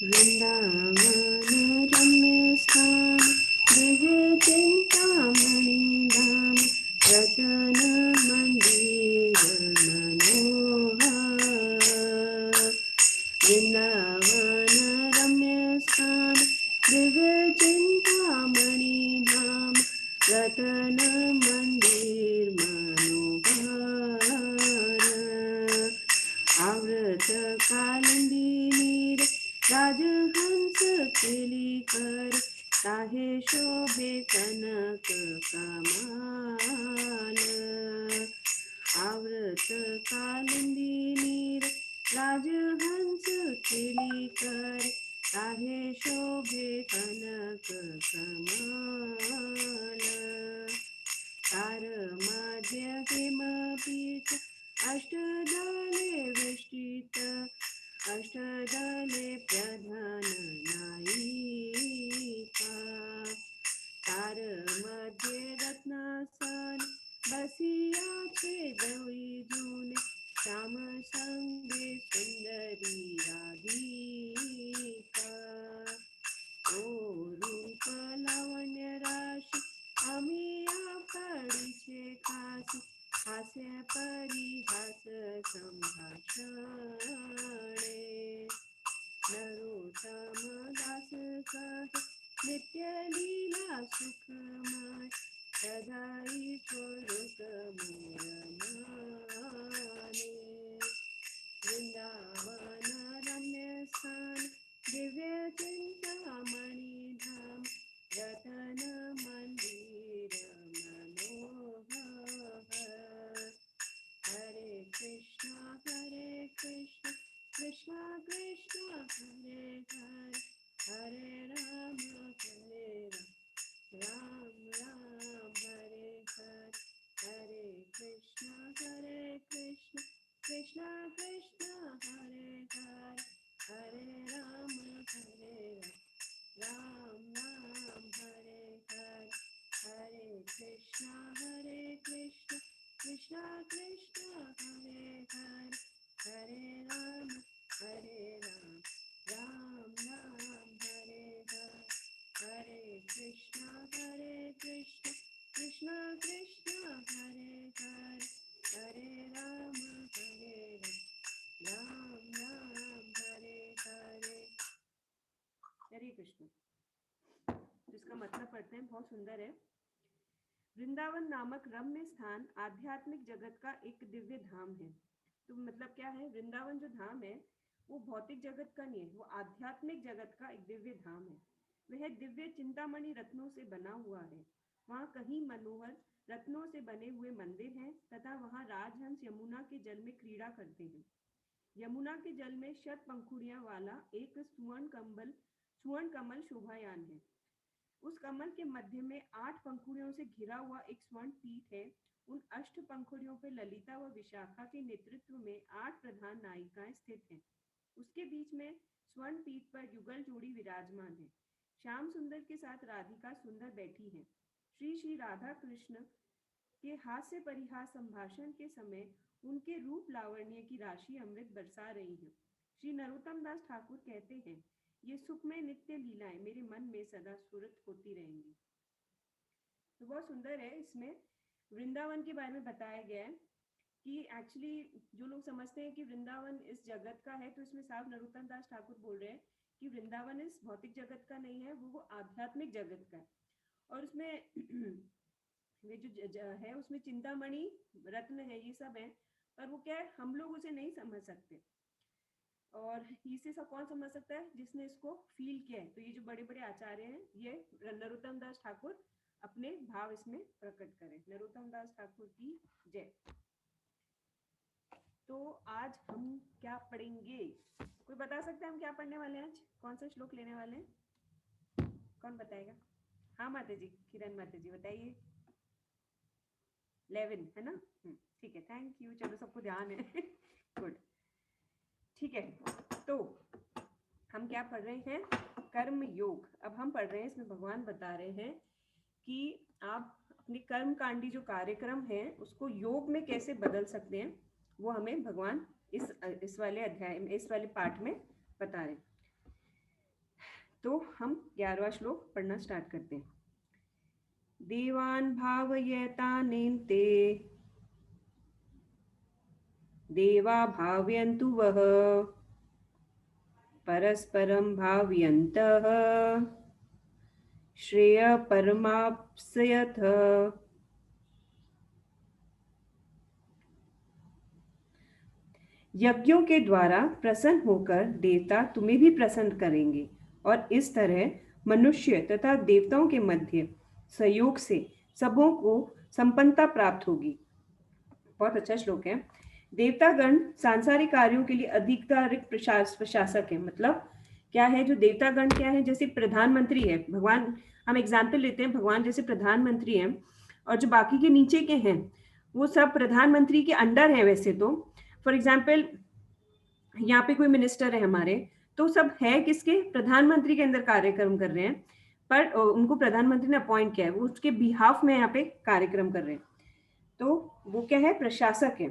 वृंदावन रम्य स्थान दिव्य चिंतामणि धाम रतन मंदिर मनोहर वृंदावन रम्य स्थान दिव्य चिंतामणि धाम रतन मंदिर मनोहर आवृत कालिंदी राजहंस केली कर ताहे शोभे कनक कमाल आवृत कालिंदी नीर राजहंस केली कर ताहे शोभे कनक कमाल तार मध्य हिमपीठ अष्टदले वेष्टित अष्टदले प्रधान नायिका तार मध्ये रत्नासन बसियाचे गौरी जुने श्याम संगे सुंदरी राधिका ओ रूप लावण्य राशी आम्ही आपडीचे खासी हास्य परिहास संभाषणे नरोत्तम दास कहे नित्य लीला सुखमय सदाई स्वरूप मोर माने वृंदावन रम्य स्थान दिव्य चिंतामणि धाम रतन मंदिर मनोहर हरे कृष्णा कृष्णा कृष्णा हरे हरे हरे राम राम राम हरे हरे हरे कृष्णा कृष्णा कृष्णा कृष्णा हरे हरे हरे राम राम राम हरे हरे हरे कृष्णा कृष्णा कृष्णा कृष्णा हरे हरे हरे राम राम राम हरे हरे हरे कृष्णा कृष्णा कृष्णा कृष्णा हरे हरे हरे राम राम हरे हरे। हरे कृष्ण। जिसका मतलब पढ़ते हैं, बहुत सुंदर है। वृंदावन नामक रम्य स्थान आध्यात्मिक जगत का एक दिव्य धाम है। तो मतलब क्या है, वृंदावन जो धाम है वो भौतिक जगत का नहीं है, वो आध्यात्मिक जगत का एक दिव्य धाम है। वह दिव्य चिंतामणि रत्नों से बना हुआ है। वहाँ कहीं मनोहर रत्नों से बने हुए मंदिर हैं तथा वहाँ राजहंस यमुना के जल में क्रीड़ा करते हैं। यमुना के जल में शत पंखुड़ियां वाला एक स्वर्ण कमल शोभायान है। उस कमल के मध्य में 8 पंखुड़ियों से घिरा हुआ एक स्वर्ण पीठ है। उन 8 पंखुड़ियों पर ललिता व विशाखा के नेतृत्व में 8 प्रधान नायिकाएं स्थित हैं। उसके बीच में स्वर्ण पीठ पर युगल जोड़ी विराजमान है। श्याम सुंदर के साथ राधिका सुंदर बैठी है। श्री श्री राधा कृष्ण के हास्य परिहास संभाषण के समय उनके रूप लावण्य की राशि अमृत बरसा रही है। श्री नरोत्तम दास ठाकुर कहते हैं, ये सुखमय नित्य लीलाएं मेरे मन में सदा स्फुरित होती रहेंगी। तो बहुत सुंदर है। इसमें वृंदावन के बारे में बताया गया है कि एक्चुअली जो लोग समझते हैं कि वृंदावन इस जगत का है, तो इसमें साफ नरोत्तम दास ठाकुर बोल रहे हैं कि वृंदावन इस भौतिक जगत का नहीं है, वो आध्यात्मिक जगत का है। और उसमें वे जो है उसमें चिंतामणि रत्न है, ये सब है, पर वो क्या है, हम लोग उसे नहीं समझ सकते। और इसे सब कौन समझ सकता है, जिसने इसको फील किया है। तो ये जो बड़े बड़े आचार्य हैं, ये नरोत्तम दास ठाकुर अपने भाव इसमें प्रकट करें। नरोत्तम दास ठाकुर की जय। तो आज हम क्या पढ़ेंगे? कोई बता सकता है हम क्या पढ़ने वाले हैं आज? कौन सा श्लोक लेने वाले हैं? कौन बताएगा? हाँ माता जी, किरण माता जी बताइए। 11 है ना? ठीक है, थैंक यू। चलो सबको ध्यान है। गुड, ठीक है। तो हम क्या पढ़ रहे हैं? कर्म योग। अब हम पढ़ रहे हैं, इसमें भगवान बता रहे हैं कि आप अपने कर्म कांडी जो कार्यक्रम है उसको योग में कैसे बदल सकते हैं, वो हमें भगवान इस वाले अध्याय में, इस वाले पाठ में बता रहे हैं। तो हम 11वां श्लोक पढ़ना स्टार्ट करते हैं। देवान् भावयतानेन्ते देवा भावयन्तु वः परस्परं भावयन्तः श्रेय परमाप्स्यथ। यज्ञों के द्वारा प्रसन्न होकर देवता तुम्हें भी प्रसन्न करेंगे और इस तरह मनुष्य तथा देवताओं के मध्य सहयोग से सबों को संपन्नता प्राप्त होगी। बहुत अच्छा श्लोक है। देवतागण सांसारिक कार्यों के लिए अधिकारिक प्रशासक है। मतलब क्या है, जो देवतागण क्या है, जैसे प्रधानमंत्री है भगवान, हम एग्जाम्पल लेते हैं, भगवान जैसे प्रधानमंत्री हैं और जो बाकी के नीचे के हैं वो सब प्रधानमंत्री के अंडर है। वैसे तो फॉर एग्जाम्पल यहाँ पे कोई मिनिस्टर है हमारे, तो सब है किसके, प्रधानमंत्री के अंदर कार्यक्रम कर रहे हैं, पर उनको प्रधानमंत्री ने अपॉइंट किया है, वो उसके बिहाफ में यहाँ पे कार्यक्रम कर रहे हैं। तो वो क्या है, प्रशासक है।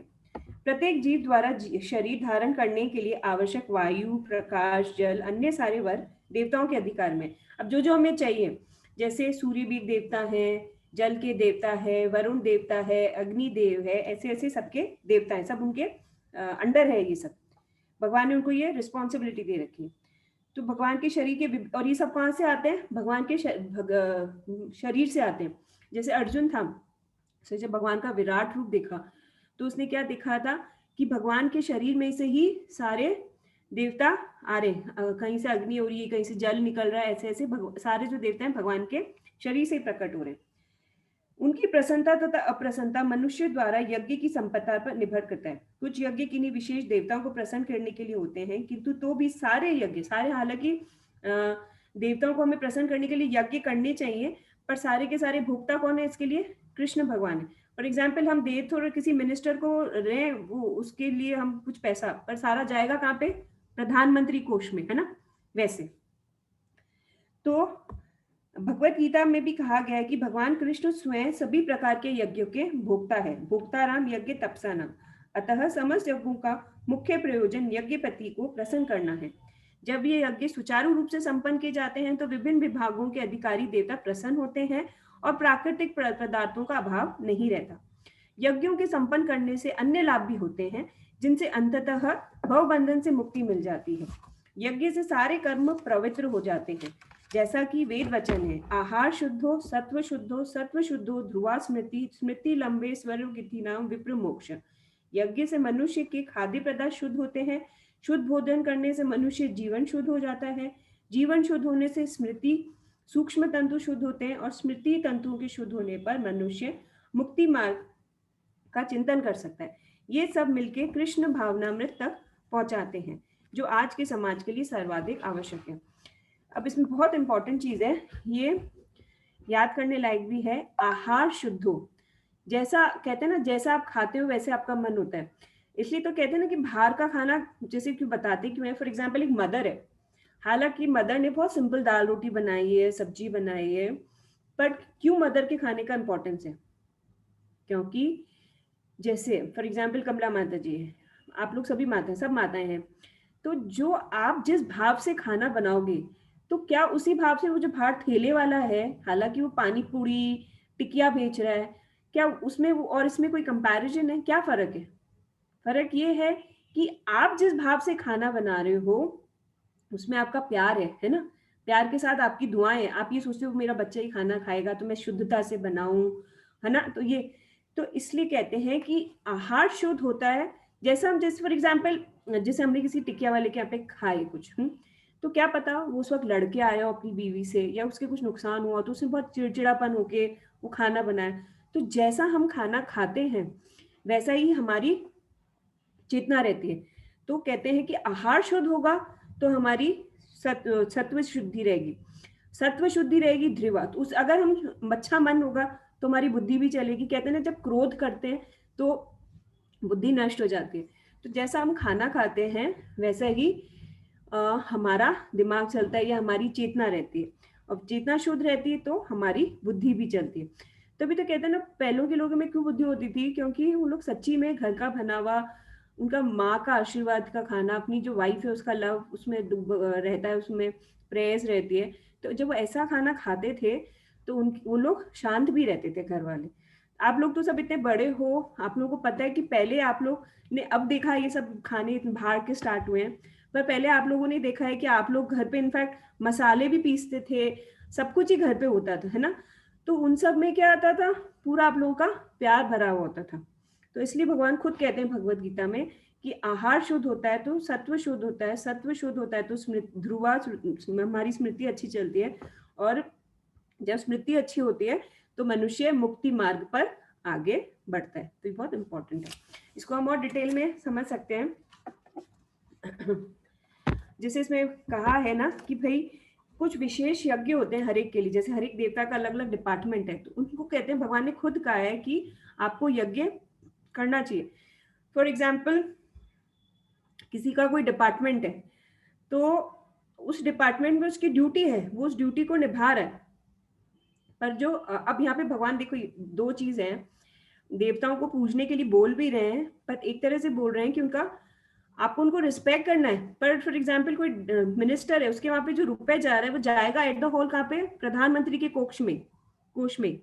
प्रत्येक जीव द्वारा शरीर धारण करने के लिए आवश्यक वायु, प्रकाश, जल, अन्य सारे वर देवताओं के अधिकार में। अब जो जो हमें चाहिए, जैसे सूर्य भी देवता है, जल के देवता है, वरुण देवता है, अग्नि देव है, ऐसे ऐसे सबके देवता है, सब उनके अंडर है। ये सब भगवान ने उनको ये रिस्पॉन्सिबिलिटी दे रखी है। तो भगवान के शरीर के, और ये सब कहाँ से आते हैं, भगवान के शरीर से आते हैं। जैसे अर्जुन था, तो जब भगवान का विराट रूप देखा तो उसने क्या देखा था कि भगवान के शरीर में से ही सारे देवता आ रहे, कहीं से अग्नि हो रही है, कहीं से जल निकल रहा है, ऐसे ऐसे सारे जो देवता हैं भगवान के शरीर से प्रकट हो रहे हैं। उनकी प्रसन्नता तथा अप्रसन्नता मनुष्य द्वारा यज्ञ की संपदा पर निर्भर करता है। कुछ यज्ञ किन्हीं विशेष देवताओं को प्रसन्न करने के लिए होते हैं, किंतु तो भी सारे यज्ञ, सारे, हालांकि देवताओं को हमें प्रसन्न करने के लिए यज्ञ करने चाहिए, पर सारे के सारे भोक्ता कौन है इसके लिए, कृष्ण भगवान है। फॉर एग्जाम्पल हम दे थोड़ा किसी मिनिस्टर को रहे, वो उसके लिए हम कुछ पैसा, पर सारा जाएगा कहाँ पे, प्रधानमंत्री कोष में, है ना। वैसे तो भगवत गीता में भी कहा गया है कि भगवान कृष्ण स्वयं सभी प्रकार के यज्ञों के भोक्ता है। भोक्ताराम यज्ञ तपसा नाम। अतः समस्त यज्ञों का मुख्य प्रयोजन यज्ञपति को प्रसन्न करना है। जब ये यज्ञ सुचारू रूप से संपन्न किए जाते हैं तो विभिन्न विभागों के अधिकारी देवता प्रसन्न होते हैं और प्राकृतिक पदार्थों का अभाव नहीं रहता। यज्ञों के संपन्न करने से अन्य लाभ भी होते हैं, जिनसे अंततः भवबंधन से मुक्ति मिल जाती है। यज्ञ से सारे कर्म पवित्र हो जाते हैं, जैसा कि वेद वचन है, आहार शुद्धो सत्व शुद्धो ध्रुवा स्मृति स्मृति लंबे स्वर्गति नाम विप्र मोक्ष। यज्ञ से मनुष्य के खाद्य पदार्थ शुद्ध होते हैं। शुद्ध भोजन करने से मनुष्य जीवन शुद्ध हो जाता है। जीवन शुद्ध होने से स्मृति सूक्ष्म तंतु शुद्ध होते हैं और स्मृति तंतुओं के शुद्ध होने पर मनुष्य मुक्ति मार्ग का चिंतन कर सकता है। ये सब मिलके कृष्ण भावनामृत तक पहुंचाते हैं, जो आज के समाज के लिए सर्वाधिक आवश्यक है। अब इसमें बहुत इंपॉर्टेंट चीज है, ये याद करने लायक भी है, आहार शुद्धो। जैसा कहते हैं ना, जैसा आप खाते हो वैसे आपका मन होता है। इसलिए तो कहते हैं ना कि बाहर का खाना, जैसे क्यों बताते क्यों है, फॉर एग्जाम्पल एक मदर है, हालांकि मदर ने बहुत सिंपल दाल रोटी बनाई है, सब्जी बनाई है, बट क्यों मदर के खाने का इंपॉर्टेंस है, क्योंकि जैसे फॉर एग्जाम्पल कमला माता जी है, आप लोग सभी माता, सब माताएं हैं, तो जो आप जिस भाव से खाना बनाओगे, तो क्या उसी भाव से वो जो बाहर ठेले वाला है, हालांकि वो पानी पूरी टिकिया बेच रहा है, क्या उसमें वो और इसमें कोई कंपैरिजन है, क्या फर्क है। फर्क ये है कि आप जिस भाव से खाना बना रहे हो उसमें आपका प्यार है ना, प्यार के साथ आपकी दुआएं, आप ये सोचते हो मेरा बच्चा ही खाना खाएगा तो मैं शुद्धता से बनाऊं, है ना। तो ये तो इसलिए कहते हैं कि आहार शुद्ध होता है। जैसा हम, जैसे फॉर एग्जाम्पल, जैसे हमने किसी टिकिया वाले के यहाँ पे खाए कुछ, तो क्या पता वो उस वक्त लड़के आया हो अपनी बीवी से, या उसके कुछ नुकसान हुआ तो उसने बहुत चिड़चिड़ापन होके वो खाना बनाया। तो जैसा हम खाना खाते हैं वैसा ही हमारी चेतना रहती है। तो कहते हैं कि आहार शुद्ध होगा तो हमारी सत्व शुद्धि रहेगी, सत्व शुद्धि रहेगी ध्रुवा। तो उस अगर हम अच्छा मन होगा तो हमारी बुद्धि भी चलेगी। कहते हैं ना, जब क्रोध करते हैं तो बुद्धि नष्ट हो जाती है। तो जैसा हम खाना खाते हैं वैसा ही हमारा दिमाग चलता है या हमारी चेतना रहती है, और चेतना शुद्ध रहती है तो हमारी बुद्धि भी चलती है। तभी तो कहते हैं ना, पहलों के लोगों में क्यों बुद्धि होती थी, क्योंकि वो लोग सच्ची में घर का बना हुआ उनका माँ का आशीर्वाद का खाना, अपनी जो वाइफ है उसका लव उसमें रहता है, उसमें प्रेयर्स रहती है। तो जब वो ऐसा खाना खाते थे तो वो लोग शांत भी रहते थे घर वाले। आप लोग तो सब इतने बड़े हो, आप लोगों को पता है कि पहले आप लोग ने अब देखा ये सब खाने बाहर के स्टार्ट हुए हैं, पर पहले आप लोगों ने देखा है कि आप लोग घर पे इनफैक्ट मसाले भी पीसते थे, सब कुछ ही घर पे होता था, है ना। तो उन सब में क्या आता था, पूरा आप लोगों का प्यार भरा हुआ होता था। तो इसलिए भगवान खुद कहते हैं भगवत गीता में कि आहार शुद्ध होता है तो सत्व शुद्ध होता है, सत्व शुद्ध होता है तो स्मृति ध्रुवा, हमारी स्मृति अच्छी चलती है, और जब स्मृति अच्छी होती है तो मनुष्य मुक्ति मार्ग पर आगे बढ़ता है। तो ये बहुत इंपॉर्टेंट है, इसको हम और डिटेल में समझ सकते हैं। जैसे इसमें कहा है ना कि भाई कुछ विशेष यज्ञ होते हैं हर एक के लिए, जैसे हर एक देवता का अलग अलग डिपार्टमेंट है, तो उनको कहते हैं, भगवान ने खुद कहा है कि आपको यज्ञ करना चाहिए। फॉर एग्जाम्पल किसी का कोई डिपार्टमेंट है, तो उस डिपार्टमेंट में उसकी ड्यूटी है, वो उस ड्यूटी को निभा रहा है। पर जो अब यहाँ पे भगवान देखो दो चीज है, देवताओं को पूजने के लिए बोल भी रहे हैं, पर एक तरह से बोल रहे हैं कि उनका आपको उनको रिस्पेक्ट करना है। पर फॉर एग्जाम्पल कोई मिनिस्टर है, उसके वहां पे जो रुपए जा रहा है वो जाएगा एट द होल कहाँ पे, प्रधानमंत्री के कोष में।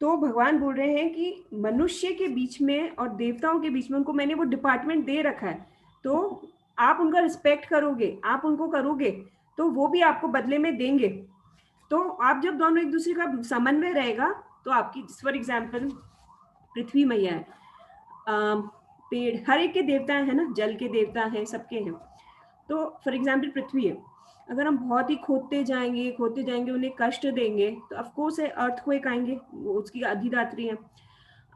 तो भगवान बोल रहे हैं कि मनुष्य के बीच में और देवताओं के बीच में उनको मैंने वो डिपार्टमेंट दे रखा है, तो आप उनका रिस्पेक्ट करोगे, आप उनको करोगे तो वो भी आपको बदले में देंगे। तो आप जब दोनों एक दूसरे का समन्वय रहेगा तो आपकी, फॉर एग्जाम्पल पृथ्वी मैया है, पेड़, हर एक के देवता है ना, जल के देवता हैं, सबके हैं। तो फॉर एग्जाम्पल पृथ्वी है, अगर हम बहुत ही खोदते जाएंगे उन्हें कष्ट देंगे तो ऑफकोर्स है अर्थक्वेक आएंगे, उसकी अधिदात्री है।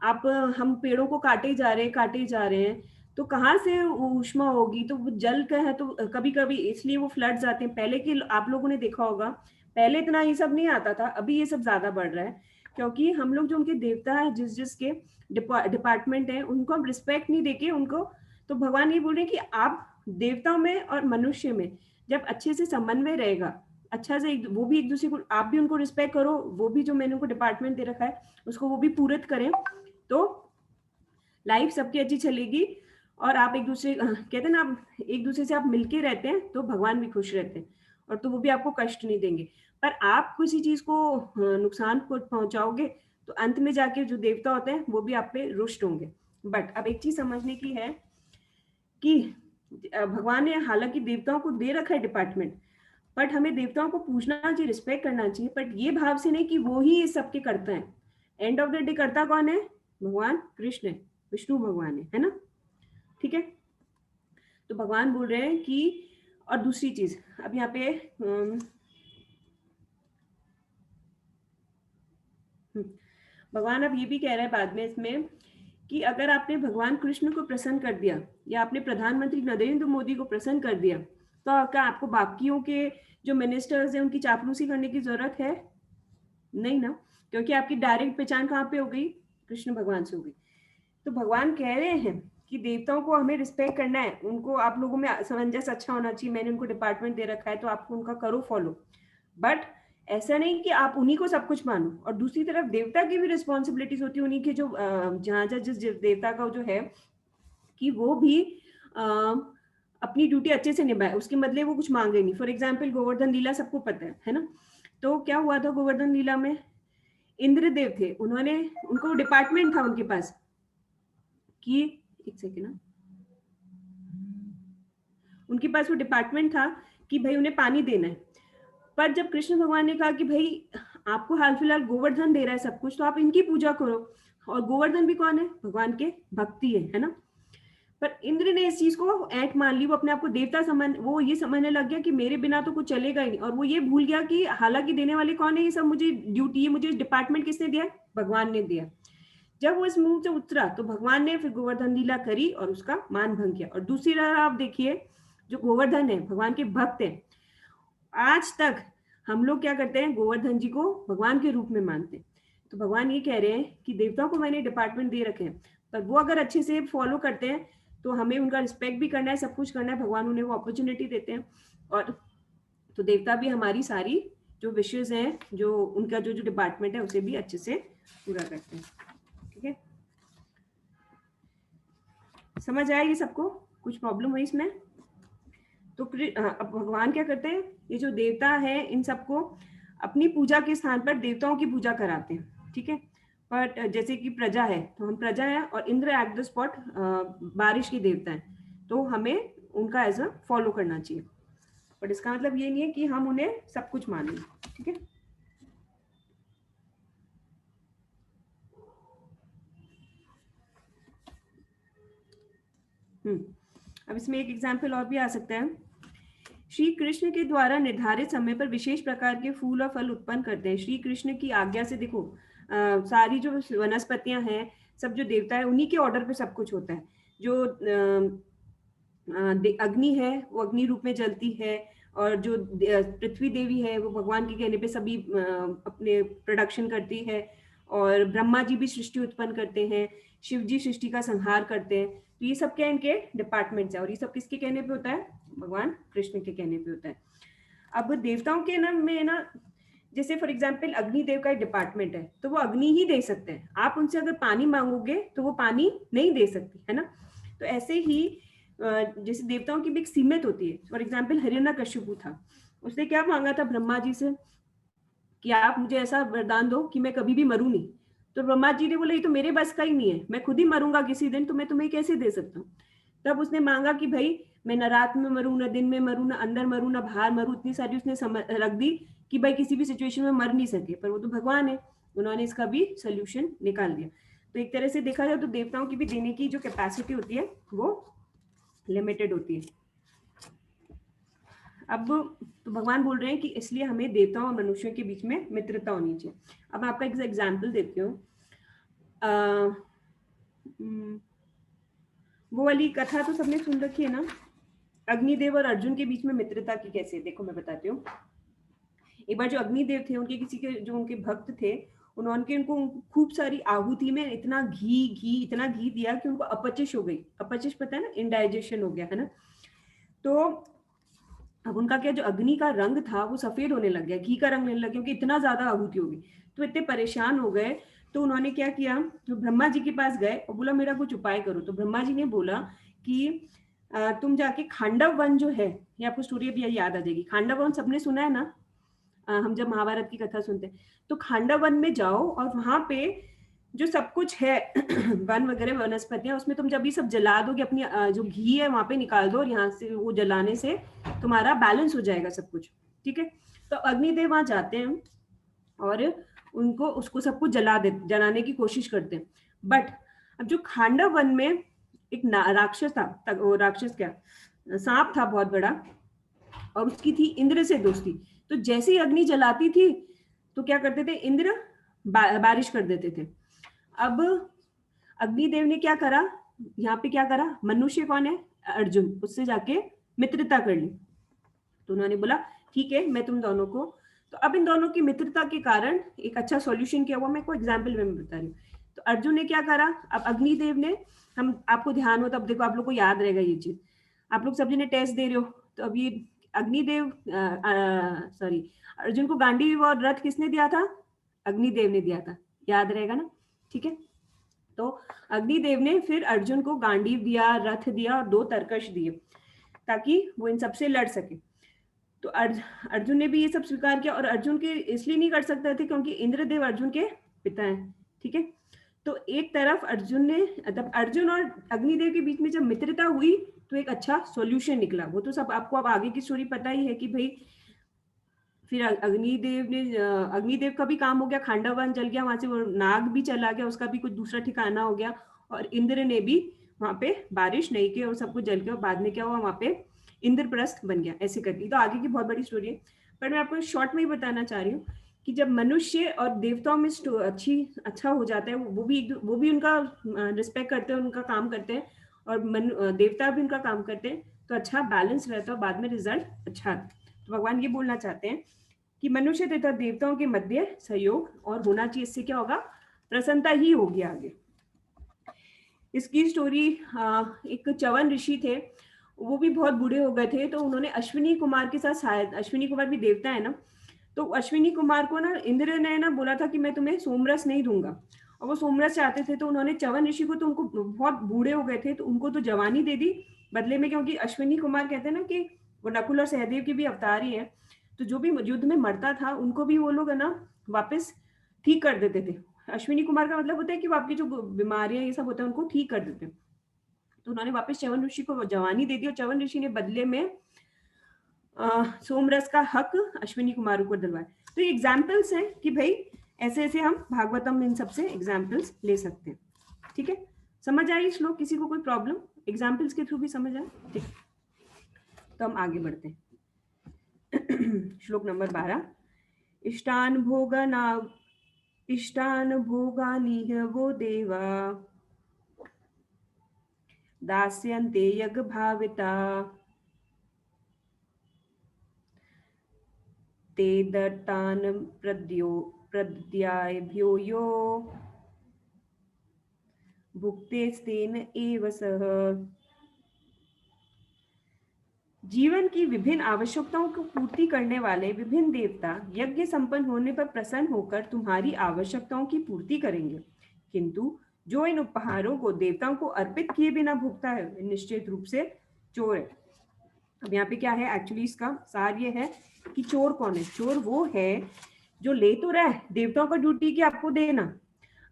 आप हम पेड़ों को काटे जा रहे हैं तो कहाँ से ऊष्मा होगी, तो जल का है, तो कभी कभी इसलिए वो फ्लड्स आते हैं। पहले के आप लोगों ने देखा होगा, पहले इतना ये सब नहीं आता था, अभी ये सब ज्यादा बढ़ रहा है, क्योंकि हम लोग जो उनके देवता है, जिसके डिपार्टमेंट है, उनको हम रिस्पेक्ट नहीं देके उनको, तो भगवान ये बोल रहे हैं कि आप देवताओं में और मनुष्य में जब अच्छे से समन्वय रहेगा, अच्छा से वो भी एक दूसरे को, आप भी उनको रिस्पेक्ट करो, वो भी जो मैंने उनको डिपार्टमेंट दे रखा है उसको वो भी पूरत करें, तो लाइफ सबकी अच्छी चलेगी। और आप एक दूसरे, कहते हैं ना, आप एक दूसरे से आप मिलके रहते हैं तो भगवान भी खुश रहते हैं, और तो वो भी आपको कष्ट नहीं देंगे। पर आप किसी चीज को नुकसान को पहुंचाओगे तो अंत में जाके जो देवता होते हैं वो भी आप पे रुष्ट होंगे। बट अब एक चीज समझने की है कि भगवान ने हालांकि देवताओं को दे रखा है डिपार्टमेंट, बट हमें देवताओं को पूछना चाहिए, रिस्पेक्ट करना चाहिए, बट ये भाव से नहीं कि वो ही सबके करता है। एंड ऑफ द डे करता कौन है, भगवान कृष्ण है, विष्णु भगवान है ना। ठीक है, तो भगवान बोल रहे हैं कि, और दूसरी चीज अब यहाँ पे भगवान अब ये भी कह रहे हैं बाद में इसमें कि अगर आपने भगवान कृष्ण को प्रसन्न कर दिया या आपने प्रधानमंत्री नरेंद्र मोदी को प्रसन्न कर दिया, तो क्या आपको बाकियों के जो मिनिस्टर्स हैं उनकी चापलूसी करने की जरूरत है? नहीं ना, क्योंकि आपकी डायरेक्ट पहचान कहाँ पे हो गई, कृष्ण भगवान से हो गई। तो भगवान कह रहे हैं कि देवताओं को हमें रिस्पेक्ट करना है, उनको आप लोगों में सामंजस्य अच्छा होना चाहिए, मैंने उनको डिपार्टमेंट दे रखा है तो आपको उनका करो फॉलो, बट ऐसा नहीं कि आप उन्हीं को सब कुछ मानो। और दूसरी तरफ देवता की भी रिस्पॉन्सिबिलिटीज होती है, उन्हीं के जो जहाँ जहाँ जिस देवता का जो है कि वो भी अपनी ड्यूटी अच्छे से निभाए, उसके बदले वो कुछ मांगे नहीं। फॉर एग्जाम्पल गोवर्धन लीला सबको पता है ना। तो क्या हुआ था गोवर्धन लीला में, इंद्रदेव थे, उन्होंने, उनको डिपार्टमेंट था उनके पास कि, एक सेकेंड ना, उनके पास वो डिपार्टमेंट था कि भाई उन्हें पानी देना है। पर जब कृष्ण भगवान ने कहा कि भाई आपको हाल फिलहाल गोवर्धन दे रहा है सब कुछ, तो आप इनकी पूजा करो, और गोवर्धन भी कौन है, भगवान के भक्ति है ना। पर इंद्र ने इस चीज को ऐंठ मान ली, वो अपने आप को देवता समझ, वो ये समझने लग गया कि मेरे बिना तो कुछ चलेगा ही नहीं, और वो ये भूल गया कि हालांकि देने वाले कौन है, ये सब मुझे ड्यूटी है, मुझे डिपार्टमेंट किसने दिया, भगवान ने दिया। जब वो इस मुंह से उतरा तो भगवान ने फिर गोवर्धन लीला करी और उसका मान भंग किया। और दूसरी तरफ आप देखिए, जो गोवर्धन है भगवान के भक्त है, आज तक हम लोग क्या करते हैं, गोवर्धन जी को भगवान के रूप में मानते हैं। तो भगवान ये कह रहे हैं कि देवताओं को मैंने डिपार्टमेंट दे रखे हैं, पर वो अगर अच्छे से फॉलो करते हैं तो हमें उनका रिस्पेक्ट भी करना है, सब कुछ करना है, भगवान उन्हें वो अपॉर्चुनिटी देते हैं। और तो देवता भी हमारी सारी जो विशेष हैं, जो उनका जो जो डिपार्टमेंट है उसे भी अच्छे से पूरा करते हैं। ठीक है, समझ आया ये सबको? कुछ प्रॉब्लम हुई इसमें? तो अब भगवान क्या करते हैं, ये जो देवता है इन सबको अपनी पूजा के स्थान पर देवताओं की पूजा कराते हैं, ठीक है। बट जैसे कि प्रजा है तो हम प्रजा हैं, और इंद्र एट द स्पॉट बारिश के देवता हैं, तो हमें उनका एज अ फॉलो करना चाहिए। बट इसका मतलब ये नहीं है कि हम उन्हें सब कुछ मानें, ठीक है। अब इसमें एक एग्जाम्पल और भी आ सकता है। श्री कृष्ण के द्वारा निर्धारित समय पर विशेष प्रकार के फूल और फल उत्पन्न करते हैं। श्री कृष्ण की आज्ञा से देखो सारी जो वनस्पतियां हैं, सब जो देवता है उन्हीं के ऑर्डर पे सब कुछ होता है। जो अग्नि है वो अग्नि रूप में जलती है, और जो पृथ्वी देवी है वो भगवान के कहने पे सभी अपने प्रोडक्शन करती है, और ब्रह्मा जी भी सृष्टि उत्पन्न करते हैं, शिव जी सृष्टि का संहार करते हैं। तो ये सब क्या इनके डिपार्टमेंट्स है, और ये सब किसके कहने पे होता है? भगवान कृष्ण के कहने पे होता है। अब देवताओं के नाम में ना, जैसे फॉर एग्जाम्पल अग्निदेव का एक डिपार्टमेंट है, तो वो अग्नि ही दे सकते हैं। आप उनसे अगर पानी मांगोगे तो वो पानी नहीं दे सकती है ना। तो ऐसे ही जैसे देवताओं की भी एक सीमित होती है। फॉर एग्जाम्पल हिरण्यकश्यपु था, उसने क्या मांगा था ब्रह्मा जी से कि आप मुझे ऐसा वरदान दो कि मैं कभी भी मरूं नहीं। तो ब्रह्मा जी ने बोला ये तो मेरे बस का ही नहीं है, मैं खुद ही मरूंगा किसी दिन, तो मैं तुम्हें कैसे दे सकता हूँ। तब उसने मांगा कि भाई मैं न रात में मरूं, न दिन में मरूं, न अंदर मरूं, न बाहर मरूं। इतनी सारी उसने रख दी कि भाई किसी भी सिचुएशन में मर नहीं सके। पर वो तो भगवान है, उन्होंने इसका भी सोल्यूशन निकाल दिया। तो एक तरह से देखा जाए तो देवताओं की भी देने की जो कैपेसिटी होती है वो लिमिटेड होती है। अब तो भगवान बोल रहे हैं कि इसलिए हमें देवताओं और मनुष्यों के बीच में मित्रता होनी चाहिए। अब आपका एक एग्जाम्पल देती हूँ। वो वाली कथा तो सबने सुन रखी है ना, अग्निदेव और अर्जुन के बीच में मित्रता की कैसे, देखो मैं बताती हूँ। एक बार जो अग्निदेव थे, उनके किसी के जो उनके भक्त थे, उन्होंने उनको खूब सारी आहुति में इतना इतना घी दिया कि उनको अपचिश हो गई। अपचिश पता है ना, इंडाइजेशन हो गया है ना। तो अब उनका क्या, जो अग्नि का रंग था वो सफेद होने लग गया, घी का रंग लेने लग गया, क्योंकि इतना ज्यादा आहुति होगी। तो इतने परेशान हो गए, तो उन्होंने क्या किया, तो ब्रह्मा जी के पास गए और बोला मेरा कुछ उपाय करो। तो ब्रह्मा जी ने बोला कि तुम जाके खांडव वन जो है, ये आपको स्टोरी अभी याद आ जाएगी। खांडव वन सबने सुना है ना, हम जब महाभारत की कथा सुनते हैं। तो खांडव वन में जाओ और वहां पे जो सब कुछ है वन वगैरह वनस्पतियां, उसमें तुम जब ये सब जला दोगे, अपनी जो घी है वहां पे निकाल दो, और यहाँ से वो जलाने से तुम्हारा बैलेंस हो जाएगा सब कुछ, ठीक है। तो अग्निदेव वहां जाते हैं और उनको उसको सब कुछ जलाने की कोशिश करते हैं। बट अब जो खांडव वन में एक राक्षस था, वो राक्षस क्या, सांप था बहुत बड़ा, और उसकी थी इंद्र से दोस्ती। तो जैसे ही अग्नि जलाती थी तो क्या करते थे इंद्र, बारिश कर देते थे। अब अग्निदेव ने क्या करा, यहाँ पे क्या करा, मनुष्य कौन है, अर्जुन, उससे जाके मित्रता कर ली। तो उन्होंने बोला ठीक है मैं तुम दोनों को, तो अब इन दोनों की मित्रता के कारण एक अच्छा सॉल्यूशन किया हुआ, मैं कोई एग्जाम्पल में बता रही हूँ। तो अर्जुन ने क्या करा, अब अग्निदेव ने, हम आपको ध्यान हो तब देखो आप लोग को याद रहेगा ये चीज, आप लोग सब जने टेस्ट दे रहे हो, तो अब ये अग्निदेव सॉरी अर्जुन को गांडीव और रथ किसने दिया था, अग्निदेव ने दिया था, याद रहेगा ना, ठीक है। तो अग्निदेव ने फिर अर्जुन को गांडीव दिया, रथ दिया और 2 तरकश दिए, ताकि वो इन सबसे लड़ सके। तो अर्जुन ने भी ये सब स्वीकार किया, और अर्जुन के इसलिए नहीं कर सकते थे क्योंकि इंद्रदेव अर्जुन के पिता हैं, ठीक है। तो एक तरफ अर्जुन ने, मतलब अर्जुन और अग्निदेव के बीच में जब मित्रता हुई तो एक अच्छा सॉल्यूशन निकला। वो तो सब आपको अब आगे की स्टोरी पता ही है कि भाई फिर अग्निदेव का भी काम हो गया, खांडव वन जल गया, वहां से वो नाग भी चला गया, उसका भी कुछ दूसरा ठिकाना हो गया, और इंद्र ने भी वहां पे बारिश नहीं की और सब कुछ जल गया, और बाद में क्या हुआ, वहां पे इंद्रप्रस्थ बन गया, ऐसे करके। तो आगे की बहुत बड़ी स्टोरी है, पर मैं आपको शॉर्ट में ही बताना चाह रही हूँ कि जब मनुष्य और देवताओं में अच्छा हो जाता है, वो भी उनका रिस्पेक्ट करते हैं, उनका काम करते हैं, और देवता भी उनका काम करते हैं, तो अच्छा बैलेंस रहता है, बाद में रिजल्ट अच्छा आता है। तो भगवान ये बोलना चाहते हैं कि मनुष्य तथा देवताओं के मध्य सहयोग और होना चाहिए, इससे क्या होगा, प्रसन्नता ही होगी आगे। इसकी स्टोरी, एक च्यवन ऋषि थे, वो भी बहुत बूढ़े हो गए थे, तो उन्होंने अश्विनी कुमार के साथ, शायद अश्विनी कुमार भी देवता है ना, तो अश्विनी कुमार को ना इंद्र ने ना बोला था कि मैं तुम्हें सोमरस नहीं दूंगा, और वो सोमरस चाहते थे, तो उन्होंने च्यवन ऋषि को, तो उनको बहुत बूढ़े हो गए थे, तो उनको तो जवानी दे दी बदले में, क्योंकि अश्विनी कुमार कहते हैं ना कि वो नकुल और सहदेव के भी अवतार ही है, तो जो भी युद्ध में मरता था उनको भी वो लोग है ना वापस ठीक कर देते थे। अश्विनी कुमार का मतलब होता है कि वो आपकी जो बीमारियां ये सब होता है उनको ठीक कर देते हैं। तो उन्होंने वापस च्यवन ऋषि को जवानी दे दी, और च्यवन ऋषि ने बदले में सोमरस का हक अश्विनी कुमार को दिलवाया। तो ये एग्जाम्पल्स हैं कि भाई ऐसे ऐसे हम भागवतम में इन सबसे एग्जाम्पल्स ले सकते हैं। ठीक है, समझ आई श्लोक? किसी को कोई प्रॉब्लम एग्जाम्पल्स के थ्रू भी समझ आए? ठीक, तो हम आगे बढ़ते हैं। श्लोक नंबर 12। इष्टान भोगानि वो देवा दास्यन्ते यज्ञ भाविता ते दत्तान प्रद्याभ्यो यो भुक्तेस्तेन एव सह। जीवन की विभिन्न आवश्यकताओं को पूर्ति करने वाले विभिन्न देवता यज्ञ संपन्न होने पर प्रसन्न होकर तुम्हारी आवश्यकताओं की पूर्ति करेंगे, किंतु जो इन उपहारों को देवताओं को अर्पित किए बिना भुगता है निश्चित रूप से चोर है। अब यहाँ पे क्या है एक्चुअली, इसका सार ये है कि चोर कौन है? चोर वो है जो ले तो रहा है, देवताओं का ड्यूटी कि आपको देना,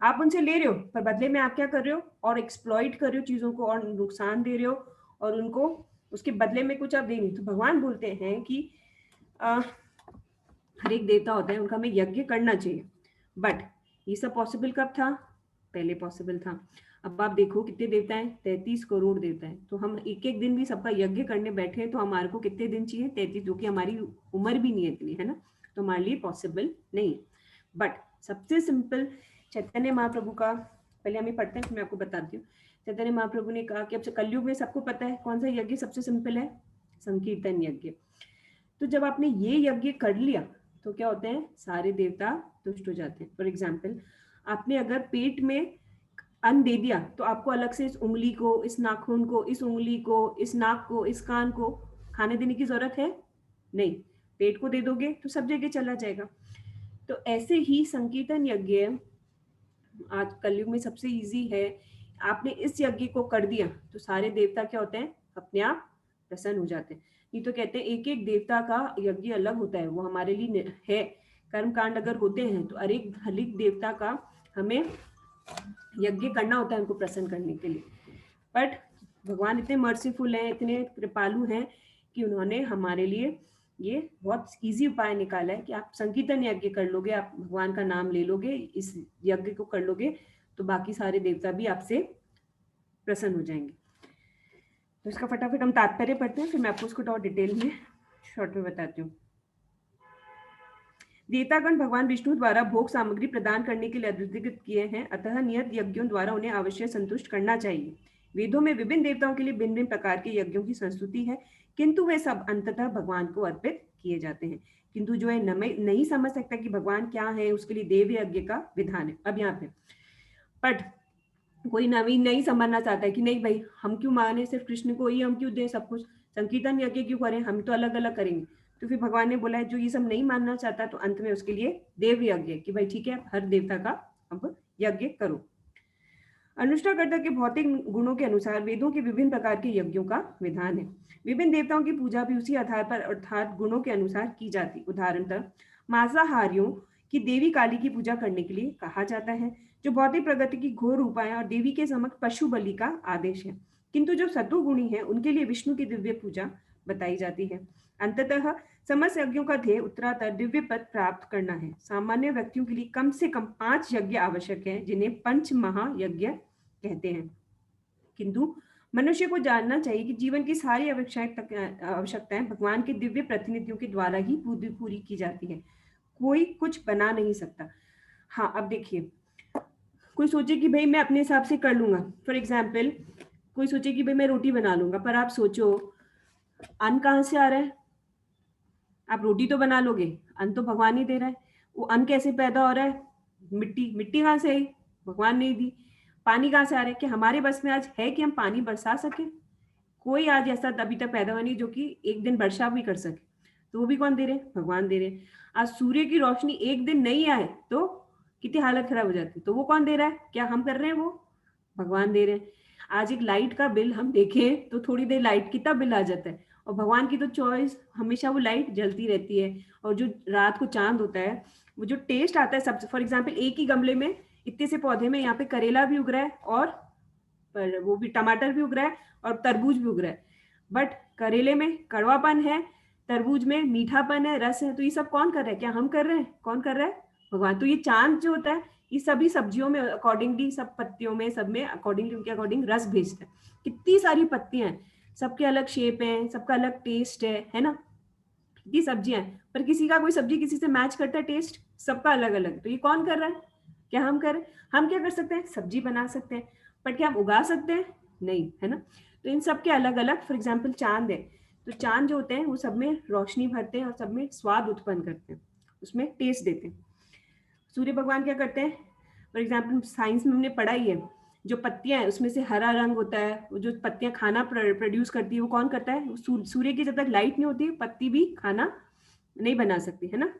आप उनसे ले रहे हो, पर बदले में आप क्या कर रहे हो? और एक्सप्लॉइट कर रहे हो चीजों को, और नुकसान दे रहे हो, और उनको उसके बदले में कुछ आप दे नहीं। तो भगवान बोलते हैं कि हर एक देवता होता है, उनका हमें यज्ञ करना चाहिए, बट ये सब पॉसिबल कब था? पहले पॉसिबल था। अब आप देखो कितने देवता हैं? 33 करोड़ देवता है। तो हम एक एक दिन भी सबका यज्ञ करने बैठे हैं, तो हमारे को कितने दिन चाहिए? 33, जो कि हमारी उम्र भी नहीं है इतनी, है ना, तो हमारे लिए पॉसिबल नहीं। बट सबसे सिंपल चैतन्य महाप्रभु का, पहले हमें पढ़ते हैं फिर मैं आपको बताती हूँ। चैतन्य महाप्रभु ने कहा कि अब कलयुग में सबको पता है कौन सा यज्ञ सबसे सिंपल है? संकीर्तन यज्ञ। तो जब आपने ये यज्ञ कर लिया तो क्या होते हैं? सारे देवता तुष्ट हो जाते हैं। फॉर एग्जाम्पल, आपने अगर पेट में अन्न दे दिया तो आपको अलग से इस उंगली को, इस नाखून को, इस उंगली को, इस नाक को, इस कान को खाने देने की जरूरत है नहीं। पेट को दे दोगे तो सब जगह चला जाएगा। तो ऐसे ही संकीर्तन यज्ञ आज कलयुग में सबसे इजी है। आपने इस यज्ञ को कर दिया तो सारे देवता क्या होते हैं? अपने आप प्रसन्न हो जाते हैं। नहीं तो कहते हैं एक एक देवता का यज्ञ अलग होता है, वो हमारे लिए है। कर्म कांड अगर होते हैं तो हर एक देवता का हमें यज्ञ करना होता है उनको प्रसन्न करने के लिए। बट भगवान इतने मर्सीफुल हैं, इतने कृपालु हैं कि उन्होंने हमारे लिए ये बहुत इजी उपाय निकाला है कि आप संकीर्तन यज्ञ कर लोगे, आप भगवान का नाम ले लोगे, इस यज्ञ को कर लोगे, तो बाकी सारे देवता भी आपसे प्रसन्न हो जाएंगे। तो इसका फटाफट हम तात्पर्य पढ़ते हैं, फिर मैं आपको उसको और डिटेल में शॉर्ट में बताती हूँ। देवतागण भगवान विष्णु द्वारा भोग सामग्री प्रदान करने के लिए अधिकृत किए हैं, अतः नियत यज्ञों द्वारा उन्हें अवश्य संतुष्ट करना चाहिए। वेदों में विभिन्न देवताओं के लिए भिन्न भिन्न प्रकार के यज्ञों की संस्तुति है, किंतु वे सब अंततः भगवान को अर्पित किए जाते हैं। किंतु जो है नहीं समझ सकता कि भगवान क्या है, उसके लिए देव यज्ञ का विधान है। अब यहाँ पे बट कोई नवीन नहीं समझना चाहता है कि नहीं भाई हम क्यों माने सिर्फ कृष्ण को ही, हम क्यों दें सब कुछ, संकीर्तन यज्ञ क्यों करें, हम तो अलग अलग करेंगे। तो फिर भगवान ने बोला है जो ये सब नहीं मानना चाहता तो अंत में उसके लिए देव यज्ञ कि भाई ठीक है हर देवता का अब यज्ञ करो। अनुष्ठाकर्ता के भौतिक गुणों के अनुसार वेदों के विभिन्न प्रकार के यज्ञों का विधान है। विभिन्न देवताओं की पूजा भी उसी आधार पर अर्थात गुणों के अनुसार की जाती। उदाहरणतः मांसाहारियों की देवी काली की पूजा करने के लिए कहा जाता है, जो भौतिक प्रगति की घोर उपाय और देवी के समक्ष पशु बलि का आदेश है। किंतु जो सत्वगुणी है उनके लिए विष्णु की दिव्य पूजा बताई जाती है। अंततः समस्त यज्ञों का ध्येय उत्तरातर दिव्य पद प्राप्त करना है। सामान्य व्यक्तियों के लिए कम से कम 5 यज्ञ आवश्यक है, जिन्हें पंच महायज्ञ कहते हैं। किंतु मनुष्य को जानना चाहिए कि जीवन की सारी आवश्यकताएं भगवान के दिव्य प्रतिनिधियों के द्वारा ही पूरी की जाती है, कोई कुछ बना नहीं सकता। हाँ, अब देखिए, कोई सोचे कि भाई मैं अपने हिसाब से कर लूंगा। फॉर एग्जाम्पल, कोई सोचे कि भाई मैं रोटी बना लूंगा, पर आप सोचो अन्न कहाँ से आ रहा है? आप रोटी तो बना लोगे, अन्न तो भगवान ही दे रहा है। वो अन्न कैसे पैदा हो रहा है? मिट्टी कहाँ से आई? भगवान ने दी। पानी कहाँ से आ रहा है? कि हमारे बस में आज है कि हम पानी बरसा सके? कोई आज ऐसा अभी तक पैदा हुआ नहीं जो कि एक दिन वर्षा भी कर सके। तो वो भी कौन दे रहे? भगवान दे रहे। आज सूर्य की रोशनी एक दिन नहीं आए तो कितनी हालत खराब हो जाती है। तो वो कौन दे रहा है? क्या हम कर रहे हैं? वो भगवान दे रहे हैं। आज एक लाइट का बिल हम देखें तो थोड़ी देर लाइट कितना बिल आ जाता है, और भगवान की तो चॉइस, हमेशा वो लाइट जलती रहती है। और जो रात को चांद होता है, वो जो टेस्ट आता है सब, फॉर एग्जाम्पल एक ही गमले में इतने से पौधे में यहाँ पे करेला भी उग रहा है, और पर वो भी टमाटर भी उग रहा है, और तरबूज भी उग रहा है। बट करेले में कड़वापन है, तरबूज में मीठापन है, रस है। तो ये सब कौन कर रहा है? क्या हम कर रहे हैं? कौन कर रहा है? भगवान। तो ये चांद जो होता है, ये सभी सब्जियों में अकॉर्डिंगली, सब पत्तियों में, सब में अकॉर्डिंगली उनके अकॉर्डिंग रस भेजता है। कितनी सारी पत्तियां हैं, सबके अलग शेप है, सबका अलग टेस्ट है ना। कितनी सब्जियां हैं, पर किसी का कोई सब्जी किसी से मैच करता है टेस्ट, सबका अलग अलग। तो ये कौन कर रहा है? क्या हम कर रहे हैं? हम क्या कर सकते हैं? सब्जी बना सकते हैं, बट क्या हम उगा सकते हैं? नहीं, है ना। तो इन सब के अलग अलग, फॉर एग्जाम्पल चांद है, तो चांद जो होते हैं वो सब में रोशनी भरते हैं और सब में स्वाद उत्पन्न करते हैं, उसमें टेस्ट देते हैं। सूर्य भगवान क्या करते हैं? फॉर एग्जाम्पल साइंस में हमने पढ़ा ही है, जो पत्तियां हैं उसमें से हरा रंग होता है, वो जो पत्तियां खाना प्रोड्यूस करती है, वो कौन करता है? सूर्य की जब तक लाइट नहीं होती, पत्ती भी खाना नहीं बना सकती, है ना।